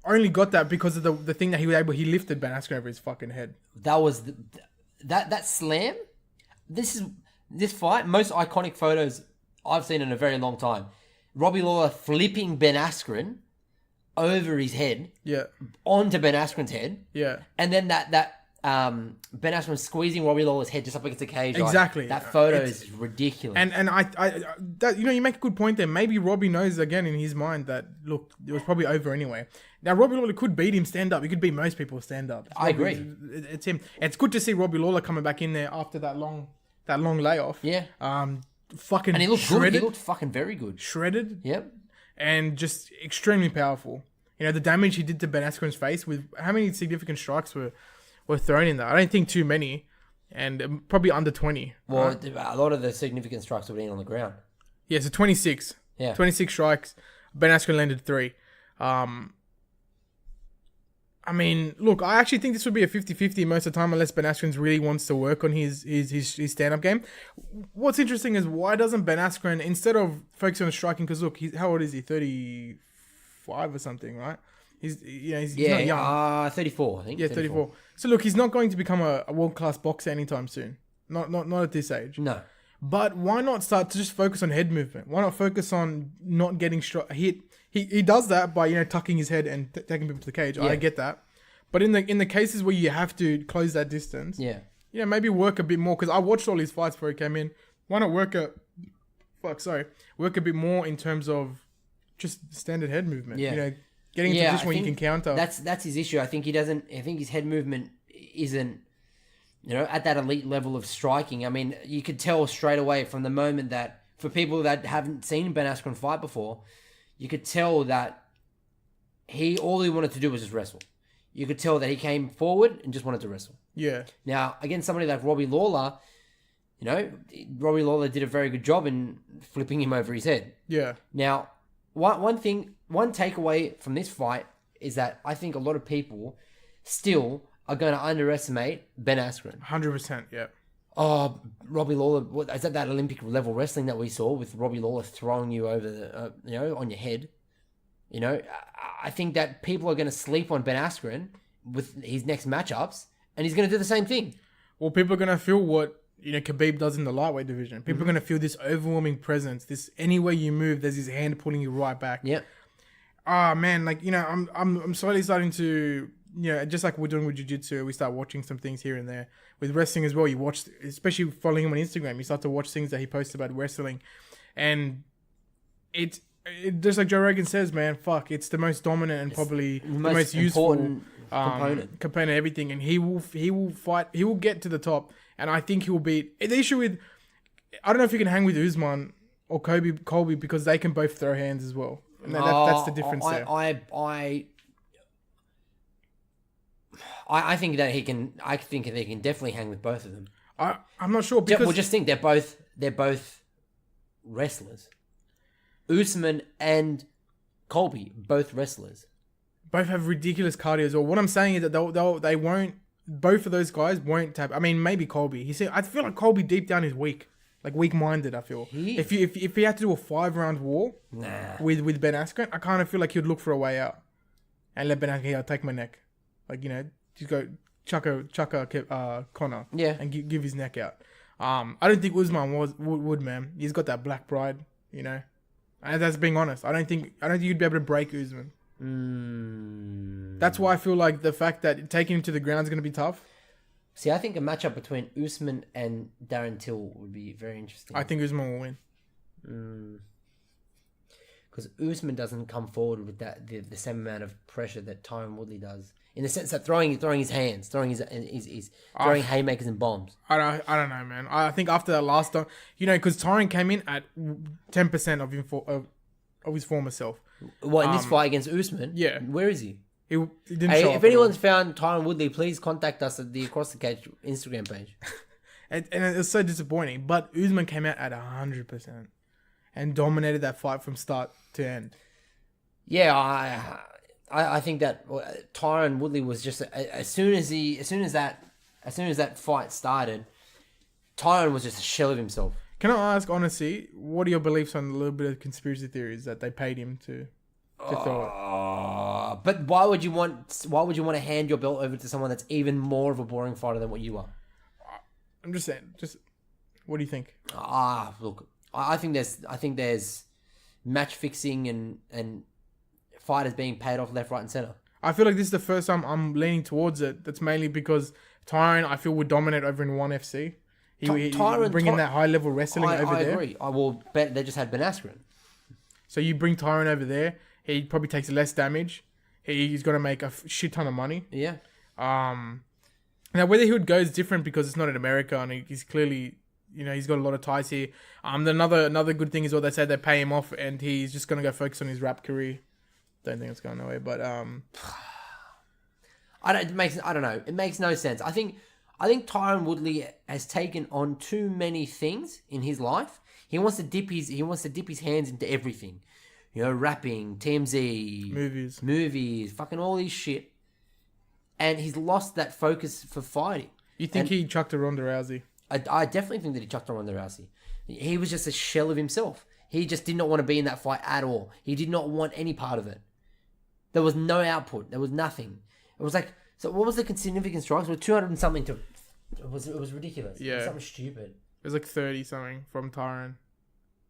only got that because of the thing that he lifted Ben Askren over his fucking head. That was that slam. This fight, most iconic photos I've seen in a very long time. Robbie Lawler flipping Ben Askren over his head, onto Ben Askren's head, and then that Ben Askren squeezing Robbie Lawler's head just up against the cage. Exactly. That photo is ridiculous. And I that you make a good point there. Maybe Robbie knows again in his mind that, look, it was probably over anyway. Now Robbie Lawler could beat him stand up. He could beat most people stand up. I agree. It's him. It's good to see Robbie Lawler coming back in there after that long layoff. Yeah. Fucking And he looked shredded. good. He looked fucking very good. Shredded. Yep. And just extremely powerful. The damage he did to Ben Askren's face with how many significant strikes were thrown in there? I don't think too many, and probably under 20. Well, right? a lot of the significant strikes were in on the ground. Yeah, so 26. Yeah. 26 strikes. Ben Askren landed 3. I mean, look, I actually think this would be a 50-50 most of the time unless Ben Askren really wants to work on his stand-up game. What's interesting is why doesn't Ben Askren, instead of focusing on striking, because look, how old is he? 35 or something, right? He's not young. 34, I think. Yeah, 34. So look, he's not going to become a world-class boxer anytime soon. Not at this age. No. But why not start to just focus on head movement? Why not focus on not getting hit? He does that by tucking his head and taking people to the cage. Yeah. I get that, but in the cases where you have to close that distance, maybe work a bit more. Because I watched all his fights before he came in. Why not work a bit more in terms of just standard head movement? Yeah. Getting into a position where you can counter. That's his issue. I think he doesn't. I think his head movement isn't at that elite level of striking. I mean, you could tell straight away from the moment that, for people that haven't seen Ben Askren fight before, you could tell that all he wanted to do was just wrestle. You could tell that he came forward and just wanted to wrestle. Yeah. Now, against somebody like Robbie Lawler, Robbie Lawler did a very good job in flipping him over his head. Yeah. Now, one takeaway from this fight is that I think a lot of people still are going to underestimate Ben Askren. 100%, yeah. Oh, Robbie Lawler, is that Olympic level wrestling that we saw with Robbie Lawler throwing you over on your head? I think that people are going to sleep on Ben Askren with his next matchups, and he's going to do the same thing. Well, people are going to feel what Khabib does in the lightweight division. People are going to feel this overwhelming presence. This anywhere you move, there's his hand pulling you right back. Yeah. Man, I'm slowly starting to, just like we're doing with jiu-jitsu, we start watching some things here and there. With wrestling as well, you watch, especially following him on Instagram, you start to watch things that he posts about wrestling, and it just like Joe Rogan says, man, it's the most dominant and probably the most useful component of everything, and he will fight, he will get to the top, and I think he will beat. The issue with, I don't know if you can hang with Usman or Colby because they can both throw hands as well, and that's the difference there. I think that he can. I think they can definitely hang with both of them. I'm not sure because just think they're both wrestlers. Usman and Colby, both wrestlers. Both have ridiculous cardio as well. What I'm saying is that they won't. Both of those guys won't tap. I mean, maybe Colby. He said, I feel like Colby deep down is weak, like weak-minded. I feel if he had to do a 5-round war with Ben Askren, I kind of feel like he'd look for a way out and let Ben Askren, I'll take my neck, just go chuck a Connor, and give his neck out. I don't think Usman would, man. He's got that black pride, And that's being honest. I don't think you'd be able to break Usman. That's why I feel like the fact that taking him to the ground is going to be tough. See, I think a matchup between Usman and Darren Till would be very interesting. I think Usman will win. Because Usman doesn't come forward with the same amount of pressure that Tyron Woodley does, in the sense that throwing his hands, throwing haymakers and bombs. I don't know, man. I think after that last time, because Tyron came in at 10% of his former self. What, in this fight against Usman? Yeah. Where is he? He didn't show up. If anyone's found Tyron Woodley, please contact us at the Across the Cage Instagram page. and it's so disappointing. But Usman came out at 100% and dominated that fight from start to end. Yeah, I think that Tyron Woodley was just as soon as that fight started, Tyron was just a shell of himself. Can I ask honestly, what are your beliefs on a little bit of conspiracy theories that they paid him to throw it? But why would you want to hand your belt over to someone that's even more of a boring fighter than what you are? I'm just saying. What do you think? Look, I think there's match fixing and fighters being paid off left, right, and center. I feel like this is the first time I'm leaning towards it. That's mainly because Tyron, I feel, would dominate over in ONE FC. He bringing that high level wrestling over there. I agree. I will bet they just had Ben Askren. So you bring Tyron over there, he probably takes less damage. He's going to make a shit ton of money. Yeah. Now whether he would go is different because it's not in America and he's clearly, he's got a lot of ties here. Another good thing is what they said, they pay him off and he's just going to go focus on his rap career. Don't think it's going nowhere, but I don't know. It makes no sense. I think Tyron Woodley has taken on too many things in his life. He wants to dip his hands into everything. Rapping, TMZ, movies, fucking all this shit. And he's lost that focus for fighting. You think he chucked a Ronda Rousey? I definitely think that he chucked a Ronda Rousey. He was just a shell of himself. He just did not want to be in that fight at all. He did not want any part of it. There was no output. There was nothing. It was like, so what was the significant strikes? It was 200 and something to... It was ridiculous. Yeah. It was something stupid. It was like 30 something from Tyron.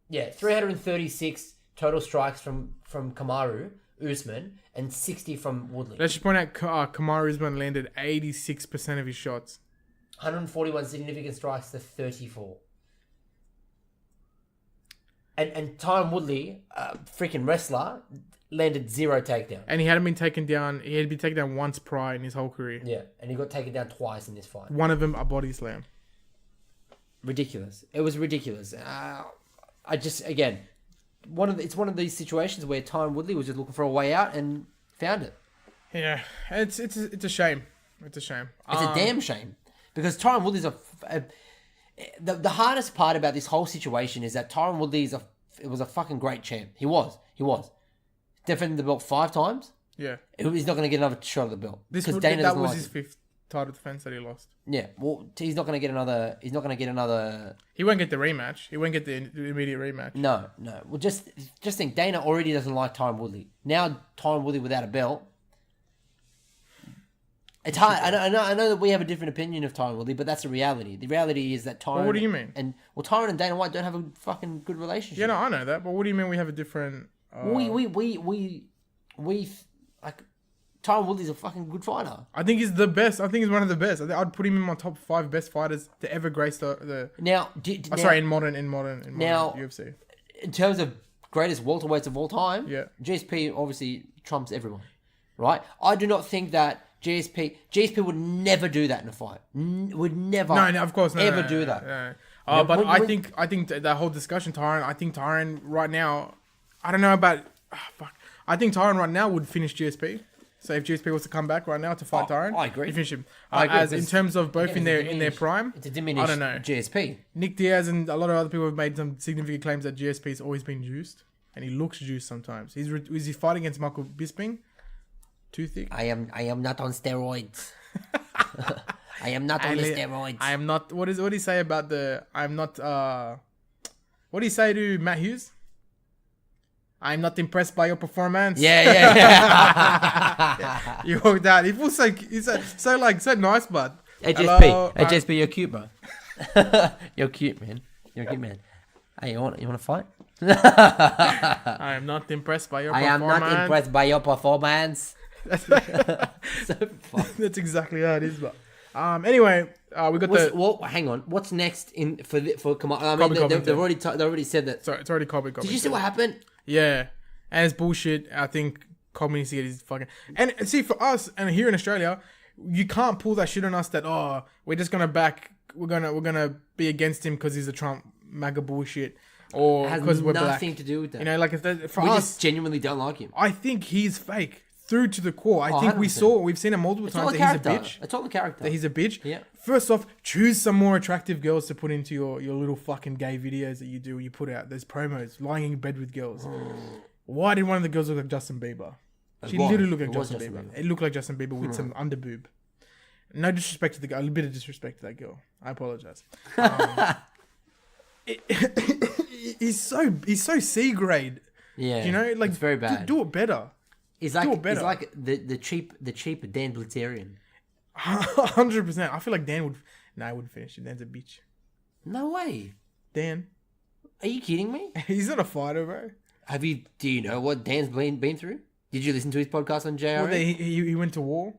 Yeah, 336 total strikes from Kamaru Usman and 60 from Woodley. Let's just point out Kamaru Usman landed 86% of his shots. 141 significant strikes to 34. And Tyron Woodley, freaking wrestler, landed 0 takedown. And he hadn't been taken down. He had been taken down once prior in his whole career. Yeah, and he got taken down twice in this fight. One of them a body slam. Ridiculous. It was ridiculous. I just, again, it's one of these situations where Tyron Woodley was just looking for a way out and found it. Yeah, it's a shame. It's a shame. It's a damn shame because Tyron Woodley's the hardest part about this whole situation is that Tyron Woodley was a fucking great champ. He was defended the belt 5 times. Yeah, he's not going to get another shot at the belt because Dana that doesn't was like his it. 5th title defense that he lost. Yeah, well, he's not going to get another. He's not going to get another. He won't get the rematch. He won't get the immediate rematch. No. Well, just think, Dana already doesn't like Tyron Woodley. Now Tyron Woodley without a belt. It's hard. I know that we have a different opinion of Tyron Woodley, but that's the reality. The reality is that Tyron. Well, what do you mean? Tyron and Dana White don't have a fucking good relationship. Yeah, no, I know that. But what do you mean we have a different? We like Tyron Woodley's a fucking good fighter. I think he's the best. I think he's one of the best. I'd put him in my top 5 best fighters to ever grace the. Now, in modern UFC. In terms of greatest welterweights of all time, yeah, GSP obviously trumps everyone, right? I do not think that GSP would never do that in a fight. Would never. No, of course, ever do that. No. But I think that whole discussion, Tyron. I think Tyron right now. I don't know about. I think Tyron right now would finish GSP. So if GSP was to come back right now to fight Tyron, I agree. You finish him. I agree, as in terms of both in their prime, it's a diminished I don't know. GSP. Nick Diaz and a lot of other people have made some significant claims that GSP's always been juiced, and he looks juiced sometimes. Is he fighting against Michael Bisping? Too thick. I am not on steroids. I am not on the steroids. I am not. What do you say about the? I'm not. What do you say to Matt Hughes? I'm not impressed by your performance. Yeah. You walked out. He feels so nice, bud. HSP, you're cute, bro. You're cute, man. You're a cute man. Hey, you want to fight? I am not impressed by your performance. I am not impressed by your performance. So fun. That's exactly how it is, but anyway, we got hang on. What's next for come on? I mean, they've already said that. Sorry, it's already Colby. Did you see what happened? Yeah, and it's bullshit. I think Colby needs to get his fucking and see for us and here in Australia, you can't pull that shit on us that we're just gonna we're gonna be against him because he's a Trump MAGA bullshit or because we're black. It has nothing to do with that. You know, like for we us, just genuinely don't like him. I think he's fake. Through to the core. I think 100%. We've seen it multiple times that he's a bitch. It's all the character. That he's a bitch. Yeah. First off, choose some more attractive girls to put into your little fucking gay videos that you do. You put out those promos, lying in bed with girls. Why did one of the girls look like Justin Bieber? She literally looked like Justin Bieber. It looked like Justin Bieber with some underboob. No disrespect to the girl. A bit of disrespect to that girl. I apologize. He's so C grade. Yeah. You know, like it's very bad. Do it better. He's like the cheap Dan Bliterian. 100%. I feel like Dan would. I wouldn't finish it. Dan's a bitch. No way. Dan. Are you kidding me? He's not a fighter, bro. Do you know what Dan's been through? Did you listen to his podcast on JRE? Well, he went to war.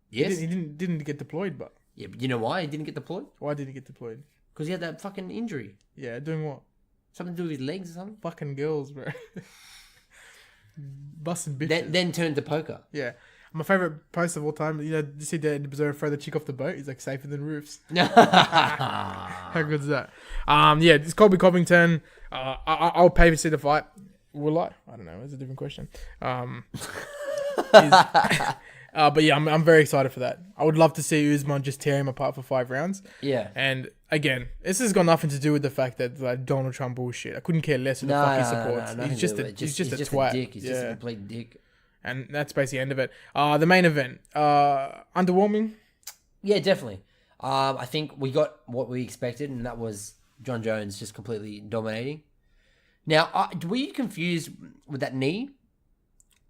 Yes. He didn't get deployed, but. Yeah, but you know why he didn't get deployed? Why didn't he get deployed? Because he had that fucking injury. Yeah, doing what? Something to do with his legs or something? Fucking girls, bro. Busting bitches. Then turned to poker. Yeah. My favorite post of all time, you see the Berserker throw the chick off the boat? He's like safer than roofs. How good is that? Yeah, it's Colby Covington. I'll pay to see the fight. Will I? I don't know. It's a different question. But yeah, I'm very excited for that. I would love to see Usman just tear him apart for 5 rounds. Yeah. And again, this has got nothing to do with the fact that like Donald Trump bullshit. I couldn't care less who the fuck he supports. He's just a twat. Dick. He's just a complete dick. And that's basically the end of it. The main event, underwhelming. Yeah, definitely. I think we got what we expected, and that was John Jones just completely dominating. Now, were you confused with that knee?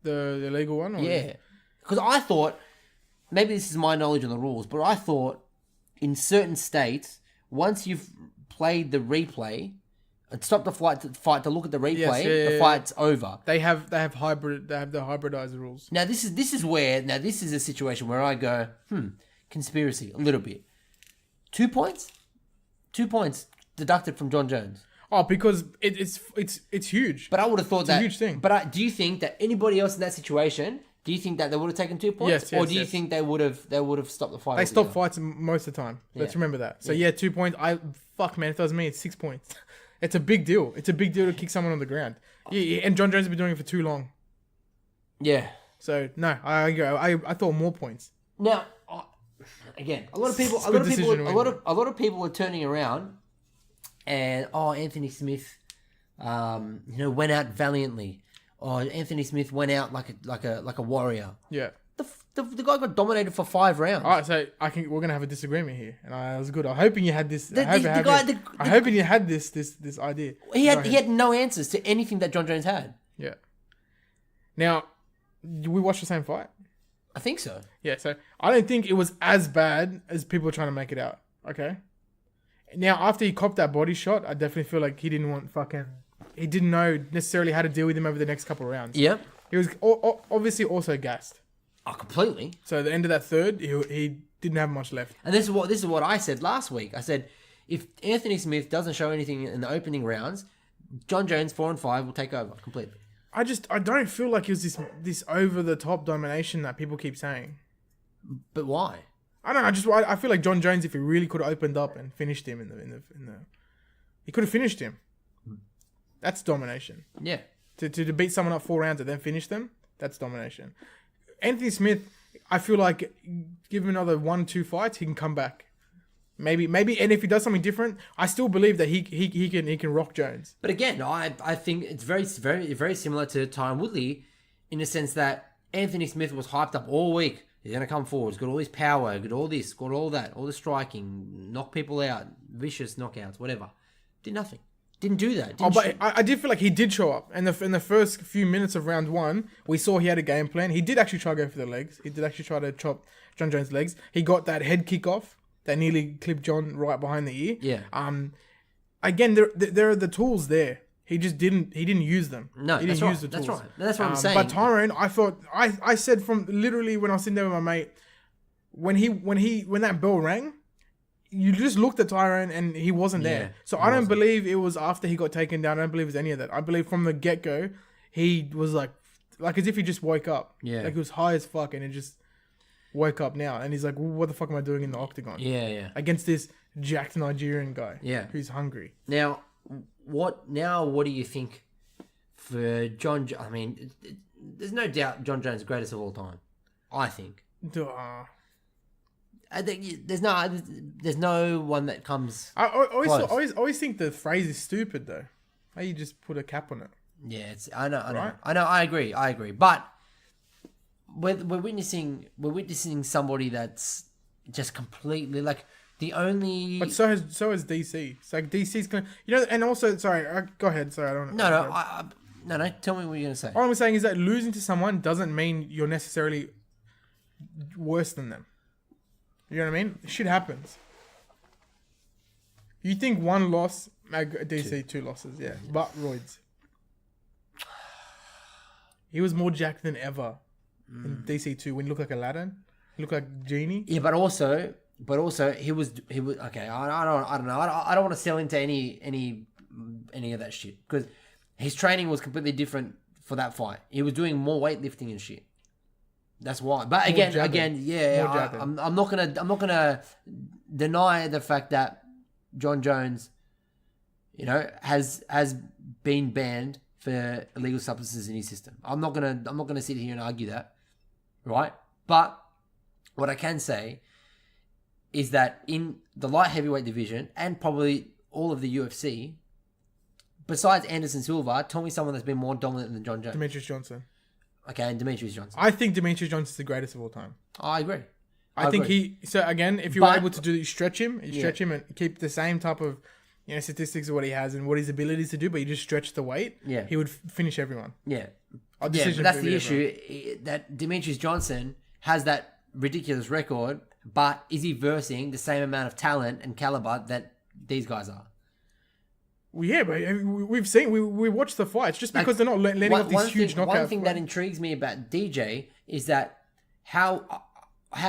The illegal one? Or yeah. Because I thought, maybe this is my knowledge of the rules, but I thought in certain states, once you've played the replay and stopped the fight to look at the replay, the fight's over. They have the hybridized rules. Now this is a situation where I go, conspiracy a little bit. 2 points deducted from John Jones. Oh, because it's huge. But I would have thought It's that. a huge thing. But do you think that anybody else in that situation? Do you think that they would have taken 2 points, Yes, or do you yes. think they would have stopped the fight? They stop altogether? fights most of the time. Let's Yeah. remember that. So yeah, 2 points. Fuck man, if that was me, it's 6 points. It's a big deal. It's a big deal to kick someone on the ground. Yeah, and John Jones has been doing it for too long. Yeah. So no, I thought more points. Now, again, a lot of people, a lot of people are turning around, and Anthony Smith, went out valiantly. Oh, Anthony Smith went out like a warrior. Yeah. The guy got dominated for 5 rounds. All right, so we're gonna have a disagreement here, and I was good. I'm hoping you had this. I'm guy- hoping you had this idea. He had no answers to anything that John Jones had. Yeah. Now, did we watch the same fight? I think so. Yeah. So I don't think it was as bad as people are trying to make it out. Okay. Now, after he copped that body shot, I definitely feel like he didn't he didn't know necessarily how to deal with him over the next couple of rounds. Yeah. He was obviously also gassed. Oh, completely. So at the end of that third, he didn't have much left. And this is what I said last week. I said if Anthony Smith doesn't show anything in the opening rounds, John Jones 4 and 5 will take over completely. I don't feel like it was this over the top domination that people keep saying. But why? I don't know. I feel like John Jones, if he really could have opened up and finished him he could have finished him. That's domination. Yeah. To beat someone up 4 rounds and then finish them, that's domination. Anthony Smith, I feel like give him another 1-2 fights, he can come back. Maybe, and if he does something different, I still believe that he can rock Jones. But again, I think it's very, very, very similar to Tyron Woodley in the sense that Anthony Smith was hyped up all week. He's going to come forward. He's got all his power, got all this, got all that, all the striking, knock people out, vicious knockouts, whatever. Did nothing. Didn't do that. But I did feel like he did show up. And in the first few minutes of round 1, we saw he had a game plan. He did actually try to go for the legs. He did actually try to chop John Jones' legs. He got that head kick off that nearly clipped John right behind the ear. Yeah. Again, there are the tools there. He just didn't use them. No, he that's didn't right. use the tools. That's right. That's what I'm saying. But Tyrone, I thought I said from literally when I was sitting there with my mate, when that bell rang, you just looked at Tyrone and he wasn't there. So I don't believe it was after he got taken down. I don't believe it was any of that. I believe from the get-go, he was like as if he just woke up. Yeah. Like he was high as fuck and he just woke up now. And he's like, well, what the fuck am I doing in the octagon? Yeah. Against this jacked Nigerian guy. Yeah. Who's hungry. Now, what do you think for John? I mean, there's no doubt John Jones is the greatest of all time. I think. I think there's no one that comes. I close. always think the phrase is stupid though. How you just put a cap on it? Yeah, I know. Right? I agree. But we're witnessing somebody that's just completely like the only. But so has DC. It's like DC's gonna, and also sorry, go ahead. Sorry, I don't. No. Tell me what you're gonna say. All I'm saying is that losing to someone doesn't mean you're necessarily worse than them. You know what I mean? Shit happens. You think 1 loss, DC 2 losses, yeah. But roids. He was more jacked than ever in DC 2 when he looked like Aladdin. He looked like Genie. Yeah, but also he was okay. I don't know. I don't want to sell into any of that shit because his training was completely different for that fight. He was doing more weightlifting and shit. That's why. But again, yeah, I'm not gonna deny the fact that John Jones, has been banned for illegal substances in his system. I'm not gonna sit here and argue that, right? But what I can say is that in the light heavyweight division and probably all of the UFC, besides Anderson Silva, tell me someone that's been more dominant than John Jones. Demetrius Johnson. Okay, and Demetrius Johnson. I think Demetrius Johnson is the greatest of all time. I agree. I think so again, if you were able to stretch him and keep the same type of statistics of what he has and what his abilities to do, but you just stretch the weight, he would finish everyone. Yeah. But that's the issue, that Demetrius Johnson has that ridiculous record, but is he versing the same amount of talent and caliber that these guys are? Well, yeah, but we've seen, we watched the fights just because they're not letting off these huge knockouts. One thing that intrigues me about DJ is that how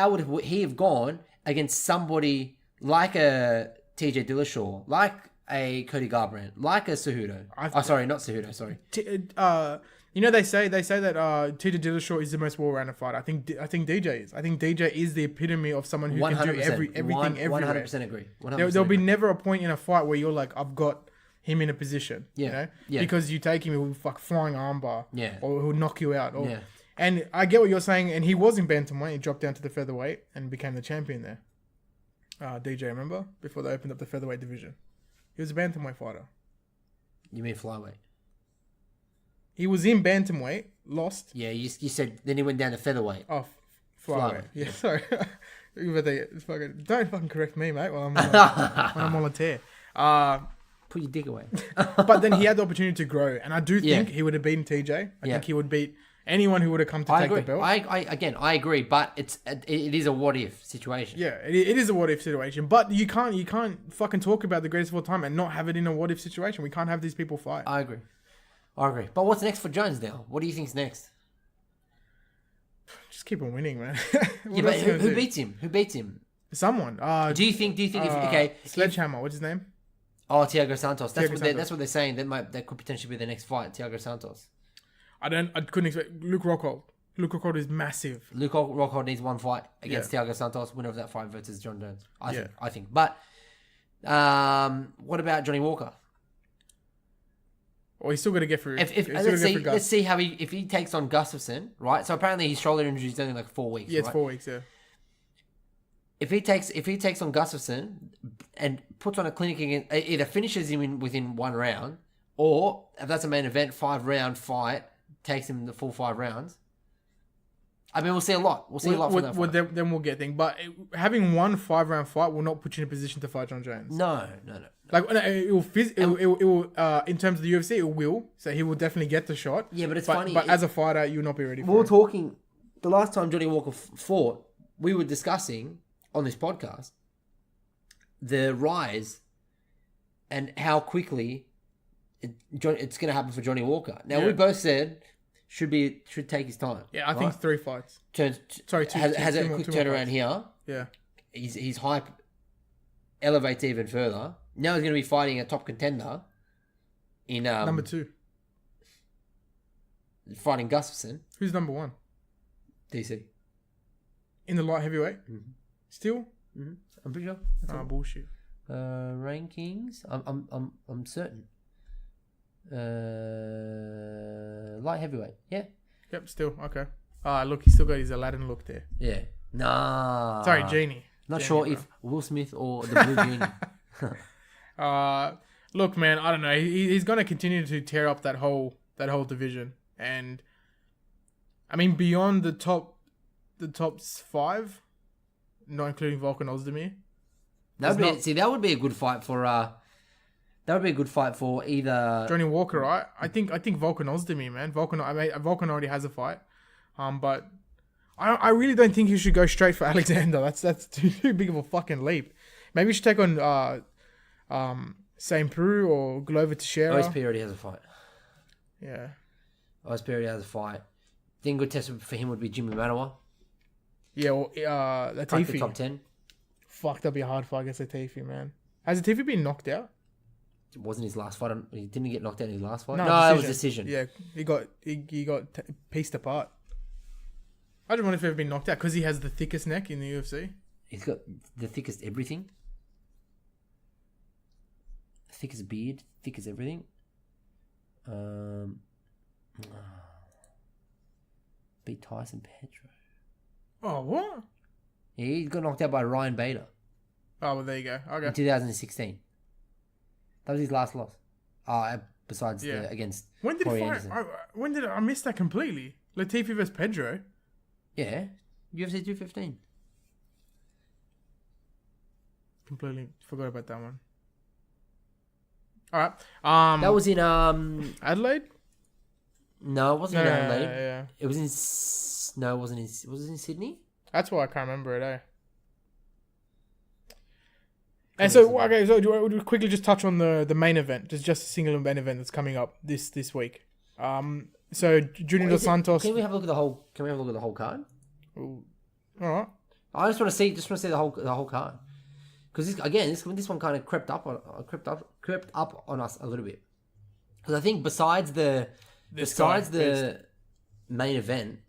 would he have gone against somebody like a TJ Dillashaw, like a Cody Garbrandt, like a Cejudo. Sorry, not Cejudo. Sorry. They say that Tito Dillashaw is the most well-rounded fighter. I think DJ is. I think DJ is the epitome of someone who can do everything everywhere. 100% agree. There'll be never a point in a fight where you're like, I've got him in a position. Yeah. Because you take him, he'll fuck flying armbar. Yeah. Or he'll knock you out. Yeah. And I get what you're saying. And he was in bantamweight. He dropped down to the featherweight and became the champion there. DJ, remember? Before they opened up the featherweight division. He was a bantamweight fighter. You mean flyweight? He was in bantamweight, lost. Yeah, you said then he went down to featherweight. Oh, flyweight. Yeah, sorry. Don't fucking correct me, mate, while I'm on a tear. Put your dick away. But then he had the opportunity to grow, and I do think he would have beaten TJ. I think he would beat anyone who would have come to take the belt. I agree, but it is a what if situation. Yeah, it is a what if situation. But you can't fucking talk about the greatest of all time and not have it in a what if situation. We can't have these people fight. I agree. But what's next for Jones now? What do you think's next? Just keep on winning, man. But who beats him? Who beats him? Someone. Do you think Sledgehammer, what's his name? Oh, Thiago Santos. That's what they're saying. That could potentially be the next fight, Thiago Santos. I couldn't expect Luke Rockhold. Luke Rockhold is massive. Luke Rockhold needs one fight against Thiago Santos. Winner of that fight versus John Jones. I think. But what about Johnny Walker? Well, he's still got to get through. Let's see how if he takes on Gustafsson, right? So apparently his shoulder injury is only like 4 weeks. Yeah, it's 4 weeks. Yeah. If he takes on Gustafsson and puts on a clinic against, either finishes him within 1 round, or if that's a main event 5-round fight, takes him the full 5 rounds. I mean, we'll see a lot. We'll see a lot from that fight. Then we'll get things. But having one 5-round fight will not put you in a position to fight John Jones. No. Like it will. In terms of the UFC, it will. So he will definitely get the shot. Yeah, but it's funny. But as a fighter, you'll not be ready for it. We were talking the last time Johnny Walker fought. We were discussing on this podcast the rise and how quickly it's going to happen for Johnny Walker. Now we both said should take his time. Yeah, I think 3 fights. Two. Has a quick turnaround here. Yeah, his hype elevates even further. Now he's going to be fighting a top contender in number 2. Fighting Gustafsson. Who's number 1? DC. In the light heavyweight. Mm-hmm. Still. Mm-hmm. I'm pretty sure. Bullshit. Rankings. I'm certain. Light heavyweight. Yeah. Yep. Still okay. Look, he's still got his Aladdin look there. Yeah. Nah. Sorry, Genie. Not sure bro. If Will Smith or the Blue Genie. Look, man. I don't know. He's gonna continue to tear up that whole division, and I mean beyond the top 5, not including Volkan Ozdemir. That would be a good fight for. That would be a good fight for either Johnny Walker, right? I think Volkan Ozdemir, man. Volkan already has a fight, but I really don't think you should go straight for Alexander. That's too big of a fucking leap. Maybe you should take on St. Preux or Glover Teixeira. OSP already has a fight. Yeah. OSP already has a fight. I think a good test for him would be Jimmy Manawa. Yeah, well, Latifi. The top 10. Fuck, that'd be a hard fight against Latifi, man. Has Latifi been knocked out? It wasn't his last fight. He didn't get knocked out in his last fight. No, it was decision. Yeah, he got pieced apart. I just wonder if he's ever been knocked out because he has the thickest neck in the UFC. He's got the thickest everything. Thickest beard, thickest everything. Beat Tyson Pedro. Oh, what? Yeah, he got knocked out by Ryan Bader. Oh, well, there you go. Okay. In 2016. That was his last loss. Besides against when did Corey he fight? When did I miss that completely? Latifi versus Pedro. Yeah, UFC 215. Completely forgot about that one. All right. That was in Adelaide. No, it wasn't in Adelaide. Yeah. It was in. No, it wasn't in. Was it in Sydney? That's why I can't remember it. And so, okay, so do you quickly just touch on the main event, just a single main event that's coming up this week. So Junior Dos Santos. Can we have a look at the whole? Can we have a look at the whole card? Ooh. All right. I just want to see the whole card because this one kind of crept up crept up on us a little bit. Because I think besides the main event,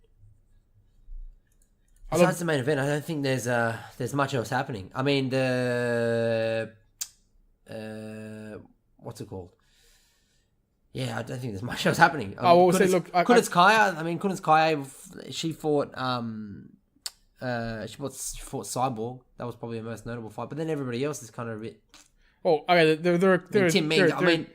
I don't think there's much else happening. I mean, what's it called? Yeah, I don't think there's much else happening. Kunitskaya, she fought Cyborg. That was probably her most notable fight. But then everybody else is kind of a bit. Oh, okay.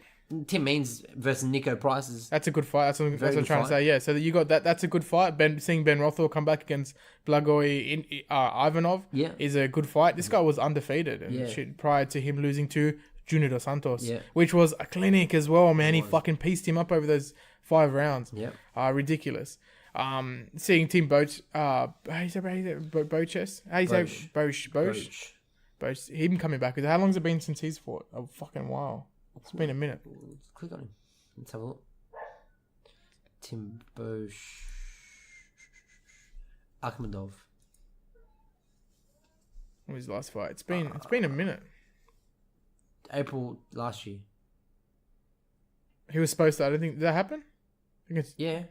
Tim Means versus Nico Price is. That's a good fight. That's what I'm trying to say. Yeah, so you got that. That's a good fight. Seeing Ben Rothwell come back against Blagoy Ivanov is a good fight. This guy was undefeated prior to him losing to Junior Dos Santos, which was a clinic as well, man. He fucking pieced him up over those 5 rounds. Yeah, ridiculous. Seeing Tim Boach, how you say Boches? How you say Boach? Him coming back. How long's it been since he's fought? A fucking while. It's been a minute. Click on him. Let's have a look. Tim Bosch. Akhmedov. What was his last fight? It's been a minute. April last year. He was supposed to. I don't think. Did that happen? Yeah.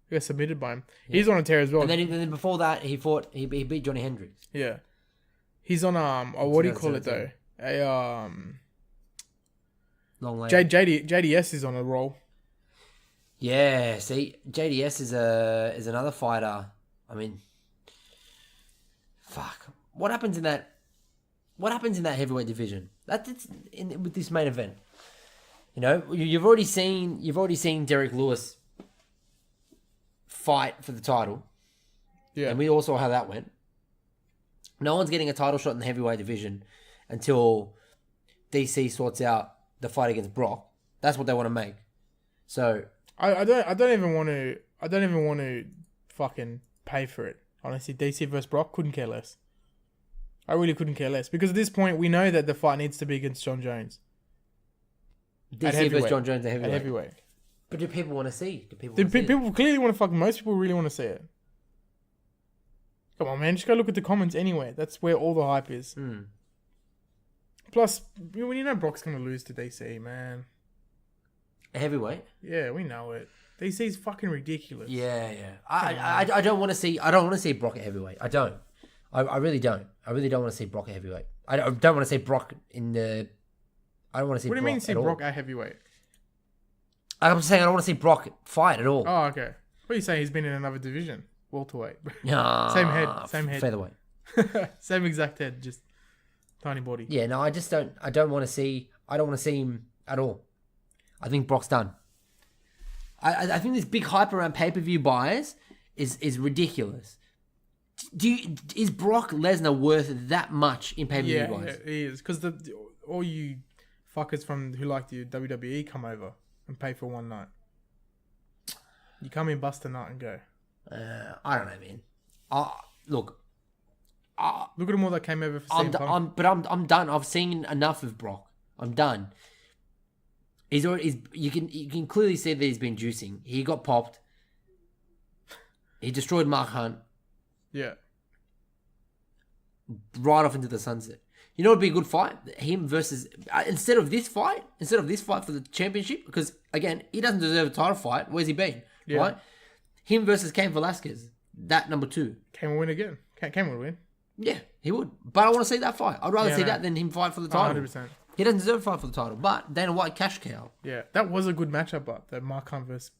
He got submitted by him. Yeah. He's on a tear as well. And then before that, he beat Johnny Hendricks. Yeah. He's on what do you call it though? Long way. JDS is on a roll. Yeah, see, JDS is another fighter. I mean, fuck. What happens in that heavyweight division? That's with this main event. You know, you've already seen Derek Lewis fight for the title. Yeah. And we all saw how that went. No one's getting a title shot in the heavyweight division until DC sorts out the fight against Brock. That's what they want to make. So I don't even want to fucking pay for it. Honestly, DC versus Brock, couldn't care less. I really couldn't care less because at this point we know that the fight needs to be against John Jones. DC versus John Jones at heavyweight. At heavyweight. But do people want to see? People clearly want to fuck. Most people really want to see it. Come on, man. Just go look at the comments anyway. That's where all the hype is. Mm. Plus, when you know Brock's going to lose to DC, man. A heavyweight? Yeah, we know it. DC's fucking ridiculous. Yeah. I don't want to see Brock at heavyweight. I don't. I really don't. I really don't want to see Brock at heavyweight. I don't want to see Brock in the... I don't want to see Brock at all. What do you mean see Brock at heavyweight? I'm saying I don't want to see Brock fight at all. Oh, okay. What are you saying? He's been in another division? Welterweight. Same head. Featherweight. Same exact head, just tiny body. Yeah, no, I don't want to see him at all. I think Brock's done. I think this big hype around pay-per-view buys is ridiculous. Is Brock Lesnar worth that much in pay-per-view buys? Yeah, he is. Because all you fuckers who like the WWE come over and pay for one night. You come in, bust a nut and go. I don't know, man. Look at them all that came over for CM Punk. I'm done. I've seen enough of Brock. I'm done. You can clearly see that he's been juicing. He got popped. He destroyed Mark Hunt. Yeah. Right off into the sunset. You know what would be a good fight? Him versus instead of this fight for the championship, because again, he doesn't deserve a title fight. Where's he been? Yeah. Right? Him versus Cain Velasquez. That number 2. Cain will win again. Cain would win. Yeah, he would. But I want to see that fight. I'd rather see that than him fight for the title. 100%. He doesn't deserve to fight for the title. But Dana White, cash cow. Yeah, that was a good matchup, but the Mark Hunt versus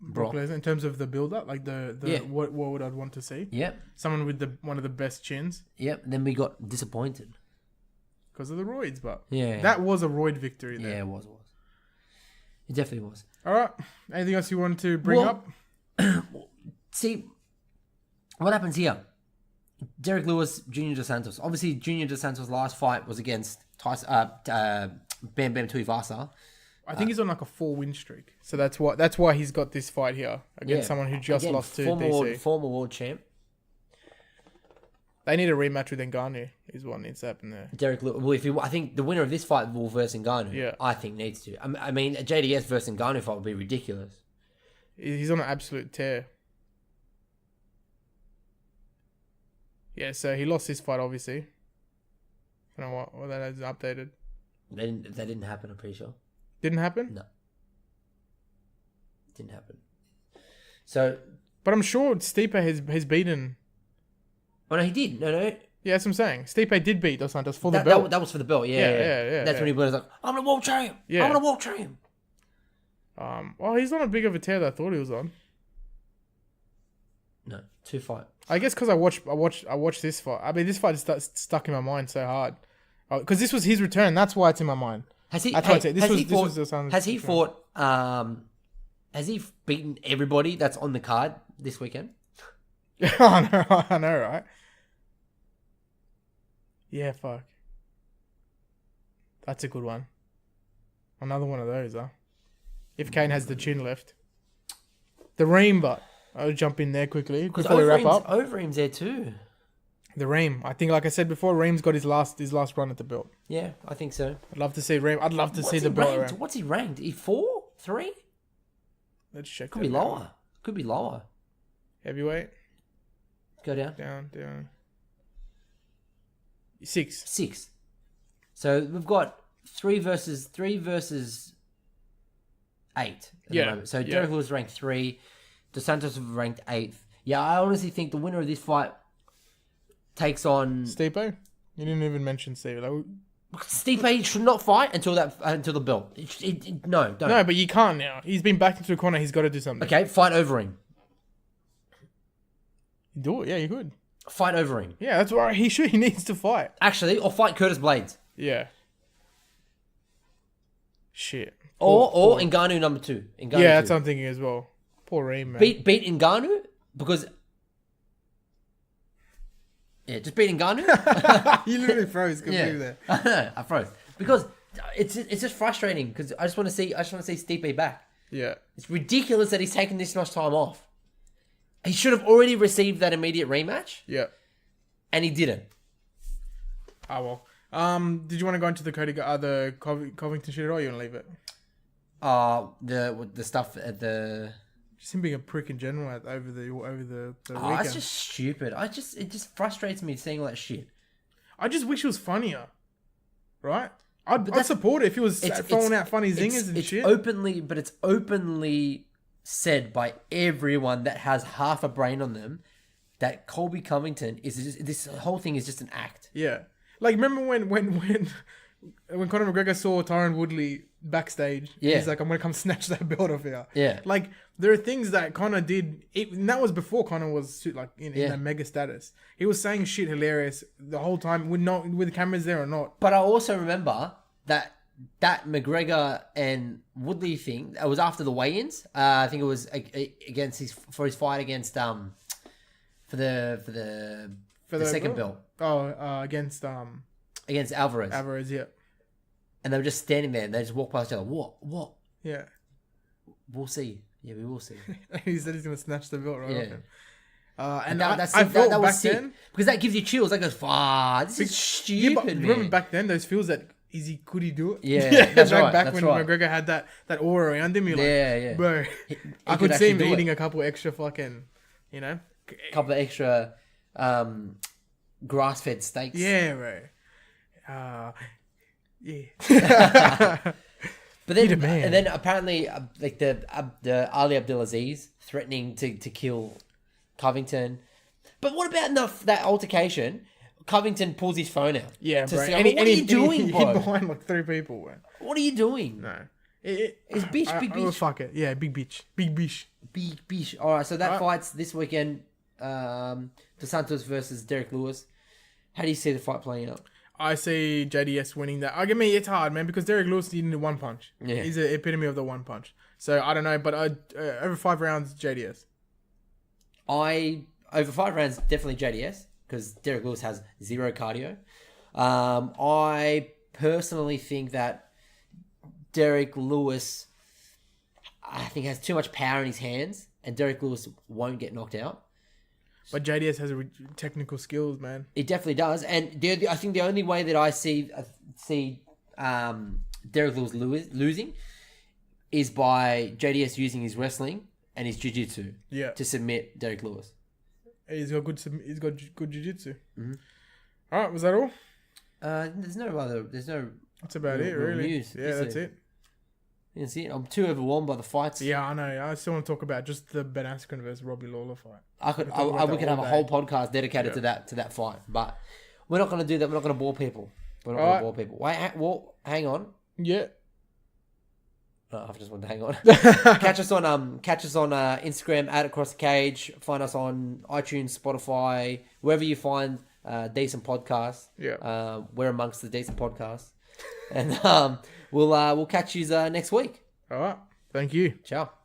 Brock Lesnar in terms of the build-up, like what would I want to see? Yep. Someone with one of the best chins. Yep. Then we got disappointed because of the roids, but yeah, that was a roid victory. There. Yeah, it was. It definitely was. All right. Anything else you want to bring up? See, what happens here? Derek Lewis, Junior Dos Santos. Obviously, Junior Dos Santos' last fight was against Bam Bam Tuivasa. I think he's on like a 4-win streak, so that's why he's got this fight here against someone who just lost to DC. Former world champ. They need a rematch with Ngannou. Is what needs to happen there. Derek Lewis. Well, I think the winner of this fight will versus Ngannou. Yeah, I think needs to. I mean, a JDS versus Ngannou fight would be ridiculous. He's on an absolute tear. Yeah, so he lost this fight, obviously. I don't know what that is updated. That didn't happen. I'm pretty sure. Didn't happen? No. Didn't happen. So, But I'm sure Stipe has beaten... oh no, he did. No. Yeah, that's what I'm saying. Stipe did beat Dos Santos for the belt. That was for the belt. Yeah. That's when he was like, "I'm the world champ. Yeah. I'm the world champ." Well, he's not as big of a tear that I thought he was on. No, 2 fight. I guess because I watched this fight. I mean, this fight just stuck in my mind so hard. Because this was his return. That's why it's in my mind. Has he? That's why I say this was Has Dos Santos' he return. fought? Has he beaten everybody that's on the card this weekend? I know, right? Yeah, fuck. That's a good one. Another one of those, huh? If Kane has the chin left. The Ream, but I'll jump in there quickly before we wrap up. Overeem's there too. The Ream. I think, like I said before, Ream's got his last run at the belt. Yeah, I think so. I'd love to see Ream. I'd love to see the belt around. What's he ranked? He 4, 3? Let's check. Could be lower. Could be lower. Heavyweight. Go down. Down. 6. 6. So we've got 3 versus 8. At the moment. So Derek Lewis ranked 3. Dos Santos ranked 8th. Yeah, I honestly think the winner of this fight takes on Stipe. You didn't even mention Stipe. Like, Stipe should not fight until the belt. No, don't. no, but you can't now. He's been backed into a corner. He's got to do something. Okay, fight over him. Do it. Yeah, you could. Fight over him. Yeah, that's right. He should. He needs to fight. Actually, or fight Curtis Blades. Yeah. Shit. Or Ngannou number 2. Ngannou Yeah, that's 2. what I'm thinking as well. Poor Ream, man. Beat Ngannou because... Yeah, just beat Ngannou. You literally froze completely there. I know, I froze. Because it's just frustrating because I just want to see Stipe back. Yeah. It's ridiculous that he's taken this much time off. He should have already received that immediate rematch, Yeah. and he didn't. Oh well. Did you want to go into the Covington shit at all? Or you want to leave it? The stuff at the... Just him being a prick in general over the weekend. That's just stupid. It just frustrates me seeing all that shit. I just wish it was funnier. Right? I'd support it if he was throwing out funny zingers and shit. It's openly said by everyone that has half a brain on them that Colby Covington this whole thing is just an act. Yeah. Like, remember when Conor McGregor saw Tyron Woodley backstage? Yeah. He's like, I'm going to come snatch that belt off here. Yeah. Like, there are things that Conor did, and that was before Conor was in that mega status. He was saying shit hilarious the whole time with the cameras there or not. But I also remember that McGregor and Woodley thing, it was after the weigh-ins. I think it was against his fight against for the second belt. Against Alvarez. Alvarez, yeah. And they were just standing there and they just walked past each other. What? Yeah. We'll see. Yeah, we will see. He said he's going to snatch the belt right off him. And I that felt was back sick. then, Because that gives you chills. That goes, this is stupid, yeah, but man. remember back then, those feels that, could he do it? Yeah, that's right. Back that's when right. McGregor had that aura around him, you're like, Yeah. bro, I could see him eating a couple extra fucking, couple of extra grass-fed steaks. Yeah, bro. Yeah. But then, man. and then apparently, like the Ali Abdulaziz threatening to kill Covington. But what about that altercation? Covington pulls his phone out. Yeah, to bro. say, what are you doing, he bro? hid behind like 3 people, bro. What are you doing? No. It's big bitch. Fuck it. Yeah, big bitch. Big bitch. Big bitch. All right, so that fight's this weekend. Dos Santos versus Derek Lewis. How do you see the fight playing out? I see JDS winning that. I mean, it's hard, man, because Derek Lewis didn't do one punch. Yeah. He's the epitome of the one punch. So, I don't know, but over 5 rounds, JDS. Over 5 rounds, definitely JDS, because Derek Lewis has 0 cardio. I personally think that Derek Lewis, I think, has too much power in his hands, and Derek Lewis won't get knocked out. But JDS has technical skills, man. It definitely does, and I think the only way that I see Derek Lewis losing is by JDS using his wrestling and his jiu-jitsu to submit Derek Lewis. He's got good jiu-jitsu. Mm-hmm. All right, was that all? There's no That's about it, real really. news. Yeah, that's it. That's it. I'm too overwhelmed by the fights. Yeah, I know. I still want to talk about just the Ben Askren versus Robbie Lawler fight. We could have a whole podcast dedicated to that fight, but we're not going to do that. We're not going to bore people. We're not going to bore people. Wait, hang on. Yeah. I just wanted to hang on. Catch us on Instagram at Across the Cage. Find us on iTunes, Spotify, wherever you find decent podcasts. Yeah. We're amongst the decent podcasts, and we'll catch you next week. All right. Thank you. Ciao.